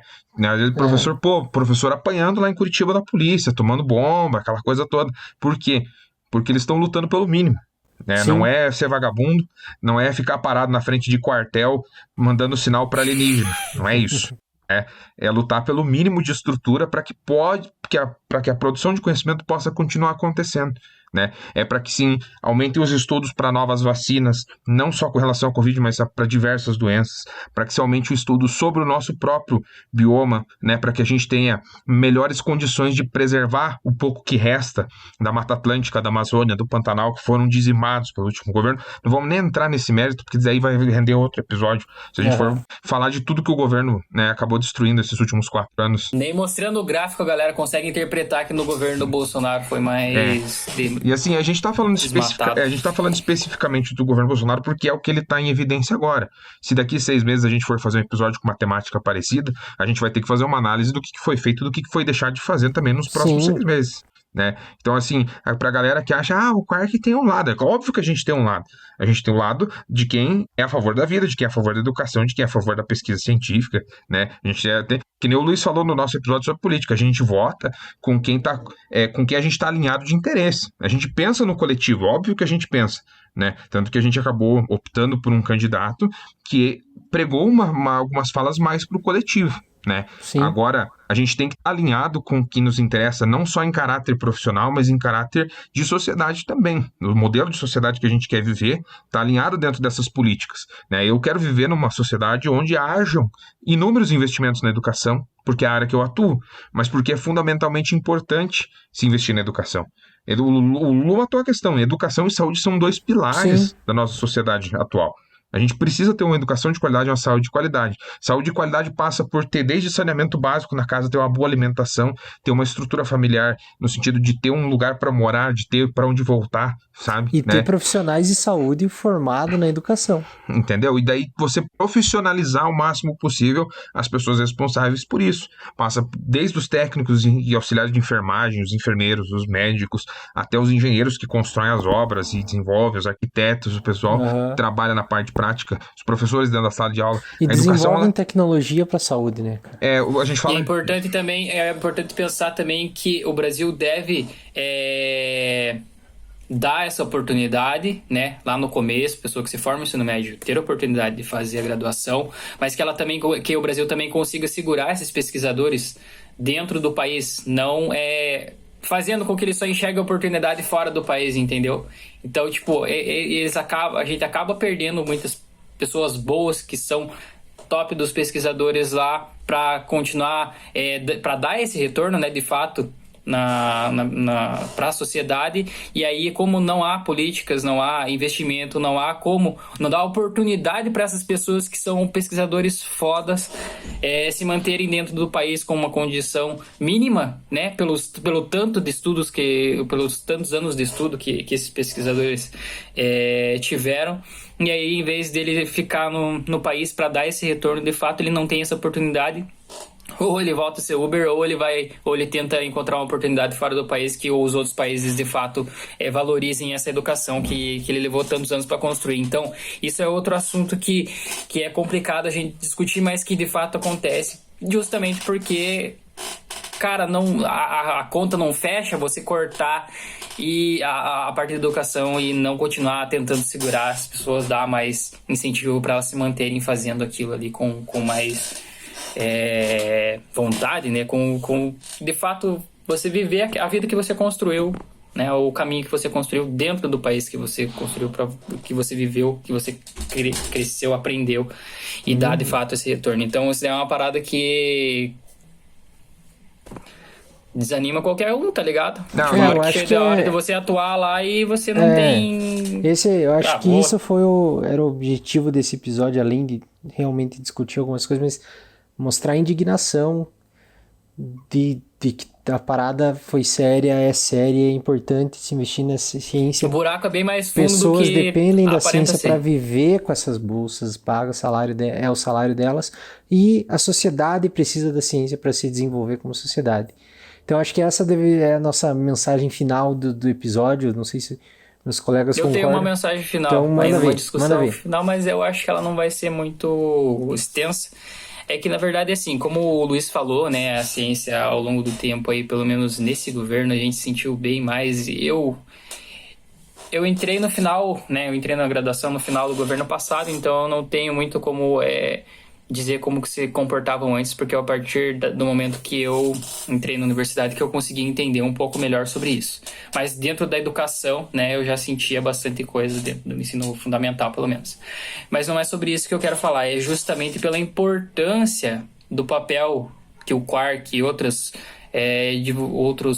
Professor apanhando lá em Curitiba da polícia, tomando bomba, aquela coisa toda. Por quê? Porque eles estão lutando pelo mínimo. né? Sim. Não é ser vagabundo, não é ficar parado na frente de quartel mandando sinal para alienígena, não é isso. É lutar pelo mínimo de estrutura para que a produção de conhecimento possa continuar acontecendo, né? É para que sim aumentem os estudos para novas vacinas, não só com relação ao Covid, mas para diversas doenças, para que se aumente o estudo sobre o nosso próprio bioma, né? Para que a gente tenha melhores condições de preservar o pouco que resta da Mata Atlântica, da Amazônia, do Pantanal, que foram dizimados pelo último governo. Não vamos nem entrar nesse mérito, porque daí vai render outro episódio, se a gente for falar de tudo que o governo, né, acabou destruindo esses últimos 4 anos. Nem mostrando o gráfico a galera consegue interpretar que no governo do Bolsonaro foi mais... E assim, a gente tá falando especificamente do governo Bolsonaro porque é o que ele tá em evidência agora. Se daqui 6 meses a gente for fazer um episódio com uma temática parecida, a gente vai ter que fazer uma análise do que foi feito, do que foi deixado de fazer também nos próximos 6 meses. Né? Então, assim, pra galera que acha, o Quark tem um lado, é óbvio que a gente tem um lado. A gente tem o lado de quem é a favor da vida, de quem é a favor da educação, de quem é a favor da pesquisa científica, né? A gente tem, que nem o Luiz falou no nosso episódio sobre política, a gente vota com quem a gente tá alinhado de interesse. A gente pensa no coletivo, óbvio que a gente pensa, né? Tanto que a gente acabou optando por um candidato que pregou algumas falas mais pro coletivo. Né? Agora, a gente tem que estar alinhado com o que nos interessa, não só em caráter profissional, mas em caráter de sociedade também. O modelo de sociedade que a gente quer viver está alinhado dentro dessas políticas. Né? Eu quero viver numa sociedade onde hajam inúmeros investimentos na educação, porque é a área que eu atuo, mas porque é fundamentalmente importante se investir na educação. O Lula matou a questão. Educação e saúde são 2 pilares da nossa sociedade atual. A gente precisa ter uma educação de qualidade e uma saúde de qualidade. Saúde de qualidade passa por ter desde saneamento básico na casa, ter uma boa alimentação, ter uma estrutura familiar, no sentido de ter um lugar para morar, de ter para onde voltar, sabe? E ter profissionais de saúde formados na educação. Entendeu? E daí você profissionalizar o máximo possível as pessoas responsáveis por isso. Passa desde os técnicos e auxiliares de enfermagem, os enfermeiros, os médicos, até os engenheiros que constroem as obras e desenvolvem, os arquitetos, o pessoal que trabalha na parte prática, os professores dentro da sala de aula. E desenvolvem tecnologia para a saúde, né? A gente fala... É importante pensar também que o Brasil deve dar essa oportunidade, né? Lá no começo, pessoa que se forma no ensino médio ter a oportunidade de fazer a graduação, mas que o Brasil também consiga segurar esses pesquisadores dentro do país, não fazendo com que eles só enxerguem a oportunidade fora do país, entendeu? Então, tipo, a gente acaba perdendo muitas pessoas boas que são top dos pesquisadores lá para continuar, para dar esse retorno, né, de fato, para a sociedade. E aí, como não há políticas, não há investimento, não dá oportunidade para essas pessoas que são pesquisadores fodas se manterem dentro do país com uma condição mínima, né, pelos tantos anos de estudo que esses pesquisadores tiveram. E aí, em vez dele ficar no país para dar esse retorno, de fato, ele não tem essa oportunidade. Ou ele volta a ser Uber, ou ele tenta encontrar uma oportunidade fora do país que os outros países, de fato, valorizem essa educação que ele levou tantos anos para construir. Então, isso é outro assunto que é complicado a gente discutir, mas que, de fato, acontece justamente porque, cara, a conta não fecha, você cortar a parte da educação e não continuar tentando segurar as pessoas, dar mais incentivo para elas se manterem fazendo aquilo ali com mais... vontade, né? Com de fato você viver a vida que você construiu, né? O caminho que você construiu dentro do país que você construiu, que você viveu, que você cresceu, aprendeu e dá de fato esse retorno. Então isso é uma parada que desanima qualquer um, tá ligado? Não, eu acho que chega a hora de você atuar lá e você não tem... Eu acho que isso era o objetivo desse episódio, além de realmente discutir algumas coisas, mas mostrar a indignação de que a parada foi séria, é importante se investir nessa ciência. O buraco é bem mais fundo Pessoas do que dependem da ciência para viver com essas bolsas, paga o salário delas, e a sociedade precisa da ciência para se desenvolver como sociedade. Então acho que essa é a nossa mensagem final do episódio. Não sei se meus colegas concordam. Eu tenho uma mensagem final, então, uma discussão final, mas eu acho que ela não vai ser muito extensa. É que, na verdade, assim, como o Luiz falou, né, a ciência ao longo do tempo aí, pelo menos nesse governo, a gente sentiu bem mais. eu entrei no final, né? Eu entrei na graduação no final do governo passado, então eu não tenho muito como dizer como que se comportavam antes, porque a partir do momento que eu entrei na universidade que eu consegui entender um pouco melhor sobre isso. Mas dentro da educação, né, eu já sentia bastante coisa dentro do ensino fundamental, pelo menos. Mas não é sobre isso que eu quero falar, é justamente pela importância do papel que o Quark e outros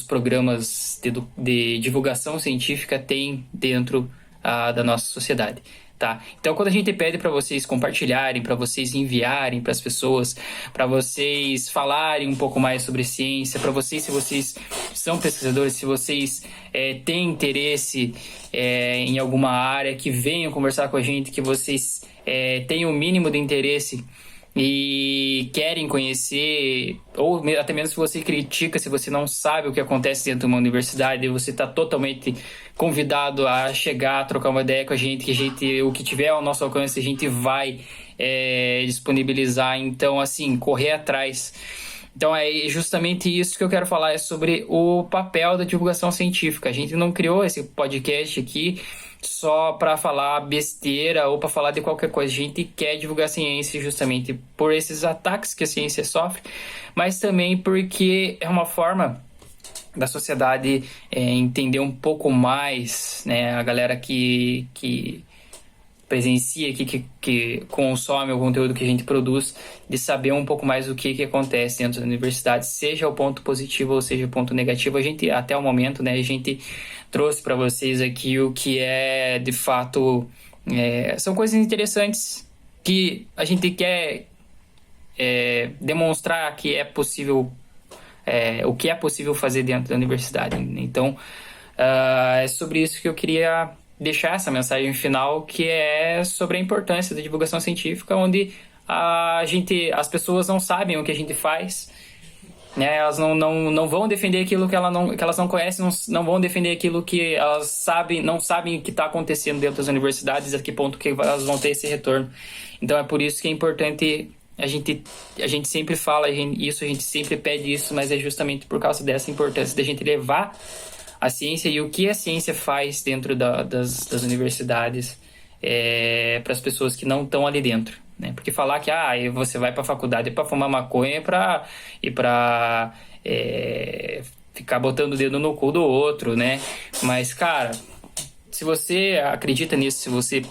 programas de divulgação científica têm dentro da nossa sociedade. Tá? Então, quando a gente pede para vocês compartilharem, para vocês enviarem para as pessoas, para vocês falarem um pouco mais sobre ciência, para vocês, se vocês são pesquisadores, se vocês têm interesse em alguma área, que venham conversar com a gente, que vocês tenham o mínimo de interesse e querem conhecer, ou até mesmo se você critica, se você não sabe o que acontece dentro de uma universidade, você está totalmente convidado a chegar, a trocar uma ideia com a gente, o que tiver ao nosso alcance, a gente vai disponibilizar. Então, assim, correr atrás. Então, é justamente isso que eu quero falar, é sobre o papel da divulgação científica. A gente não criou esse podcast aqui só para falar besteira ou para falar de qualquer coisa. A gente quer divulgar ciência justamente por esses ataques que a ciência sofre, mas também porque é uma forma da sociedade entender um pouco mais, né, a galera que presencia, que consome o conteúdo que a gente produz, de saber um pouco mais o que acontece dentro da universidade, seja o ponto positivo ou seja o ponto negativo. A gente, até o momento, né, a gente trouxe para vocês aqui o que é, de fato, são coisas interessantes que a gente quer demonstrar que é possível, o que é possível fazer dentro da universidade. Então, é sobre isso que eu queria deixar essa mensagem final, que é sobre a importância da divulgação científica, onde as pessoas não sabem o que a gente faz, né? Elas não vão defender aquilo que elas não conhecem, não vão defender aquilo que elas não sabem o que está acontecendo dentro das universidades, a que ponto que elas vão ter esse retorno. Então é por isso que é importante, a gente sempre fala isso, a gente sempre pede isso, mas é justamente por causa dessa importância da gente levar a ciência e o que a ciência faz dentro das universidades para as pessoas que não estão ali dentro, né? Porque falar que você vai para a faculdade para fumar maconha e para ficar botando o dedo no cu do outro, né? Mas, cara, se você acredita nisso, se você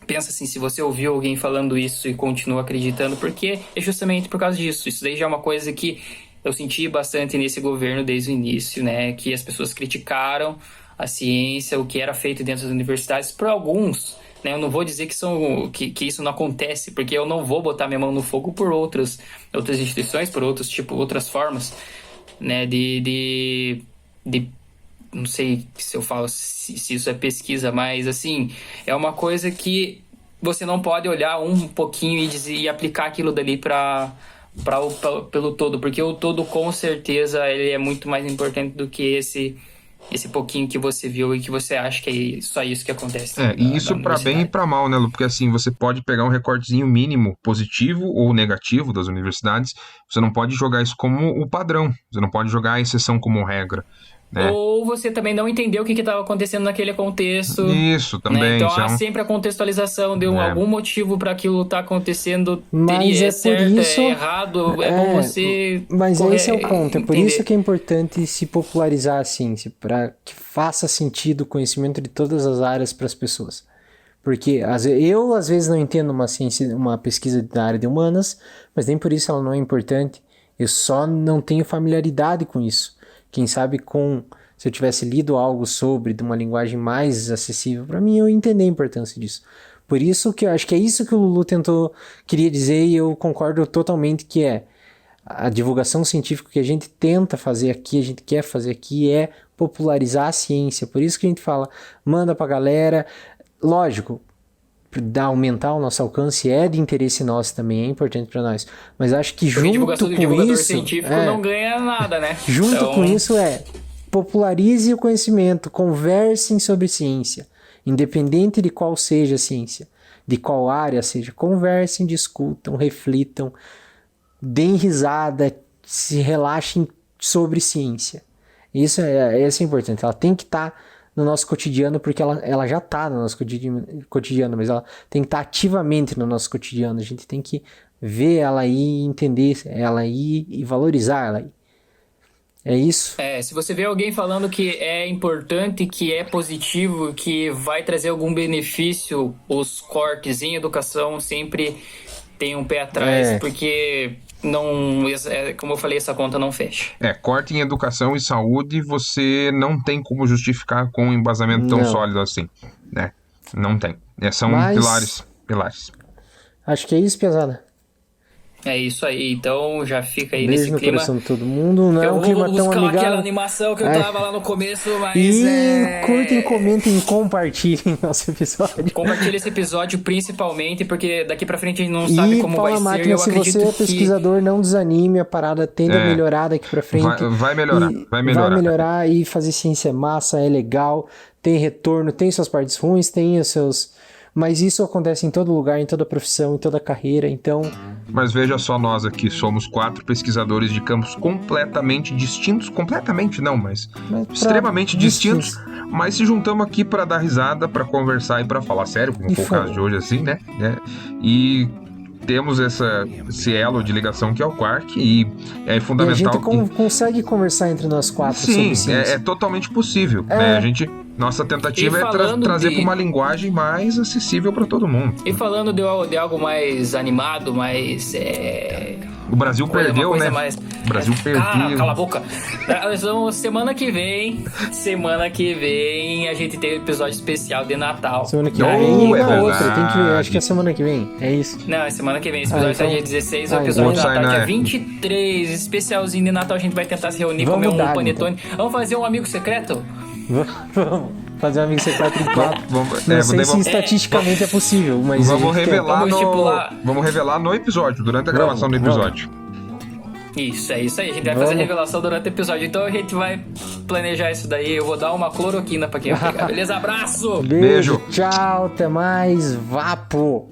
pensa assim, se você ouviu alguém falando isso e continua acreditando, porque é justamente por causa disso. Isso daí já é uma coisa que eu senti bastante nesse governo desde o início, né? Que as pessoas criticaram a ciência, o que era feito dentro das universidades, por alguns, né? Eu não vou dizer que isso não acontece, porque eu não vou botar minha mão no fogo por outras instituições, por outras formas, né? Não sei se eu falo se isso é pesquisa, mas assim, é uma coisa que você não pode olhar um pouquinho e aplicar aquilo dali pelo todo, porque o todo com certeza ele é muito mais importante do que esse pouquinho que você viu e que você acha que é só isso que acontece. E isso para bem e para mal, né, Lu? Porque assim, você pode pegar um recortezinho mínimo positivo ou negativo das universidades, você não pode jogar isso como o padrão, você não pode jogar a exceção como regra, né? Ou você também não entendeu o que estava acontecendo naquele contexto. Isso, também. Né? Então há sempre a contextualização de algum motivo para aquilo estar acontecendo. Mas certo, isso, é errado, é bom você... Mas esse é o ponto, é por isso que é importante se popularizar a ciência, para que faça sentido o conhecimento de todas as áreas para as pessoas. Porque eu, às vezes, não entendo uma pesquisa da área de humanas, mas nem por isso ela não é importante. Eu só não tenho familiaridade com isso. Quem sabe se eu tivesse lido algo de uma linguagem mais acessível para mim, eu ia entender a importância disso. Por isso que eu acho que é isso que o Lulu queria dizer, e eu concordo totalmente que a divulgação científica que a gente tenta fazer aqui, a gente quer fazer aqui, é popularizar a ciência. Por isso que a gente fala, manda pra galera. Lógico, aumentar o nosso alcance é de interesse nosso também, é importante para nós. Mas acho que junto com isso... científico não ganha nada, né? Junto com isso popularize o conhecimento, conversem sobre ciência, independente de qual seja a ciência, de qual área seja, conversem, discutam, reflitam, deem risada, se relaxem sobre ciência. Isso é importante, ela tem que estar no nosso cotidiano, porque ela já tá no nosso cotidiano, mas ela tem que estar ativamente no nosso cotidiano. A gente tem que ver ela aí, entender ela aí e valorizar ela aí. É isso? Se você vê alguém falando que é importante, que é positivo, que vai trazer algum benefício, os cortes em educação sempre tem um pé atrás, porque não, como eu falei, essa conta não fecha. Corte em educação e saúde você não tem como justificar com um embasamento tão sólido assim, né? Não tem. São pilares. Acho que é isso, pesada. É isso aí, então já fica aí Beijo nesse no clima. Coração de todo mundo, não é um clima tão buscar amigável. aquela animação que eu tava lá no começo, mas curtem, comentem e compartilhem nosso episódio. Compartilhe esse episódio principalmente, porque daqui pra frente a gente não sabe como vai ser. Máquina, se você é pesquisador, não desanime, a parada tende a melhorar daqui pra frente. Vai melhorar. Vai melhorar e fazer ciência é massa, é legal, tem retorno, tem suas partes ruins, tem os seus... Mas isso acontece em todo lugar, em toda profissão, em toda carreira, então... Mas veja só, nós aqui somos 4 pesquisadores de campos completamente distintos, completamente não, mas extremamente distintos, mas se juntamos aqui para dar risada, para conversar e para falar sério, como foi o caso de hoje, assim, né? E temos esse elo de ligação que é o Quark e é fundamental... E a gente consegue conversar entre nós 4 sobre ciência. É totalmente possível, né? Nossa tentativa é trazer para uma linguagem mais acessível para todo mundo. E falando de algo mais animado, mais... O Brasil perdeu, né? O Brasil perdeu. Cala a boca. Semana que vem a gente tem um episódio especial de Natal. Semana que vem outra, tem que ver, acho que é semana que vem, é isso? Não, é semana que vem, esse episódio sai dia 16, o episódio de Natal dia 23, especialzinho de Natal, a gente vai tentar se reunir, comer um panetone. Então. Vamos fazer um amigo secreto? Vamos fazer um amigo secreto em 4. Não sei se estatisticamente é possível, mas vamos revelar no episódio, durante a gravação do episódio. Isso, é isso aí. A gente vai fazer a revelação durante o episódio. Então a gente vai planejar isso daí. Eu vou dar uma cloroquina pra quem vai pegar. Beleza? Abraço! Beijo! Tchau, até mais. Vapo!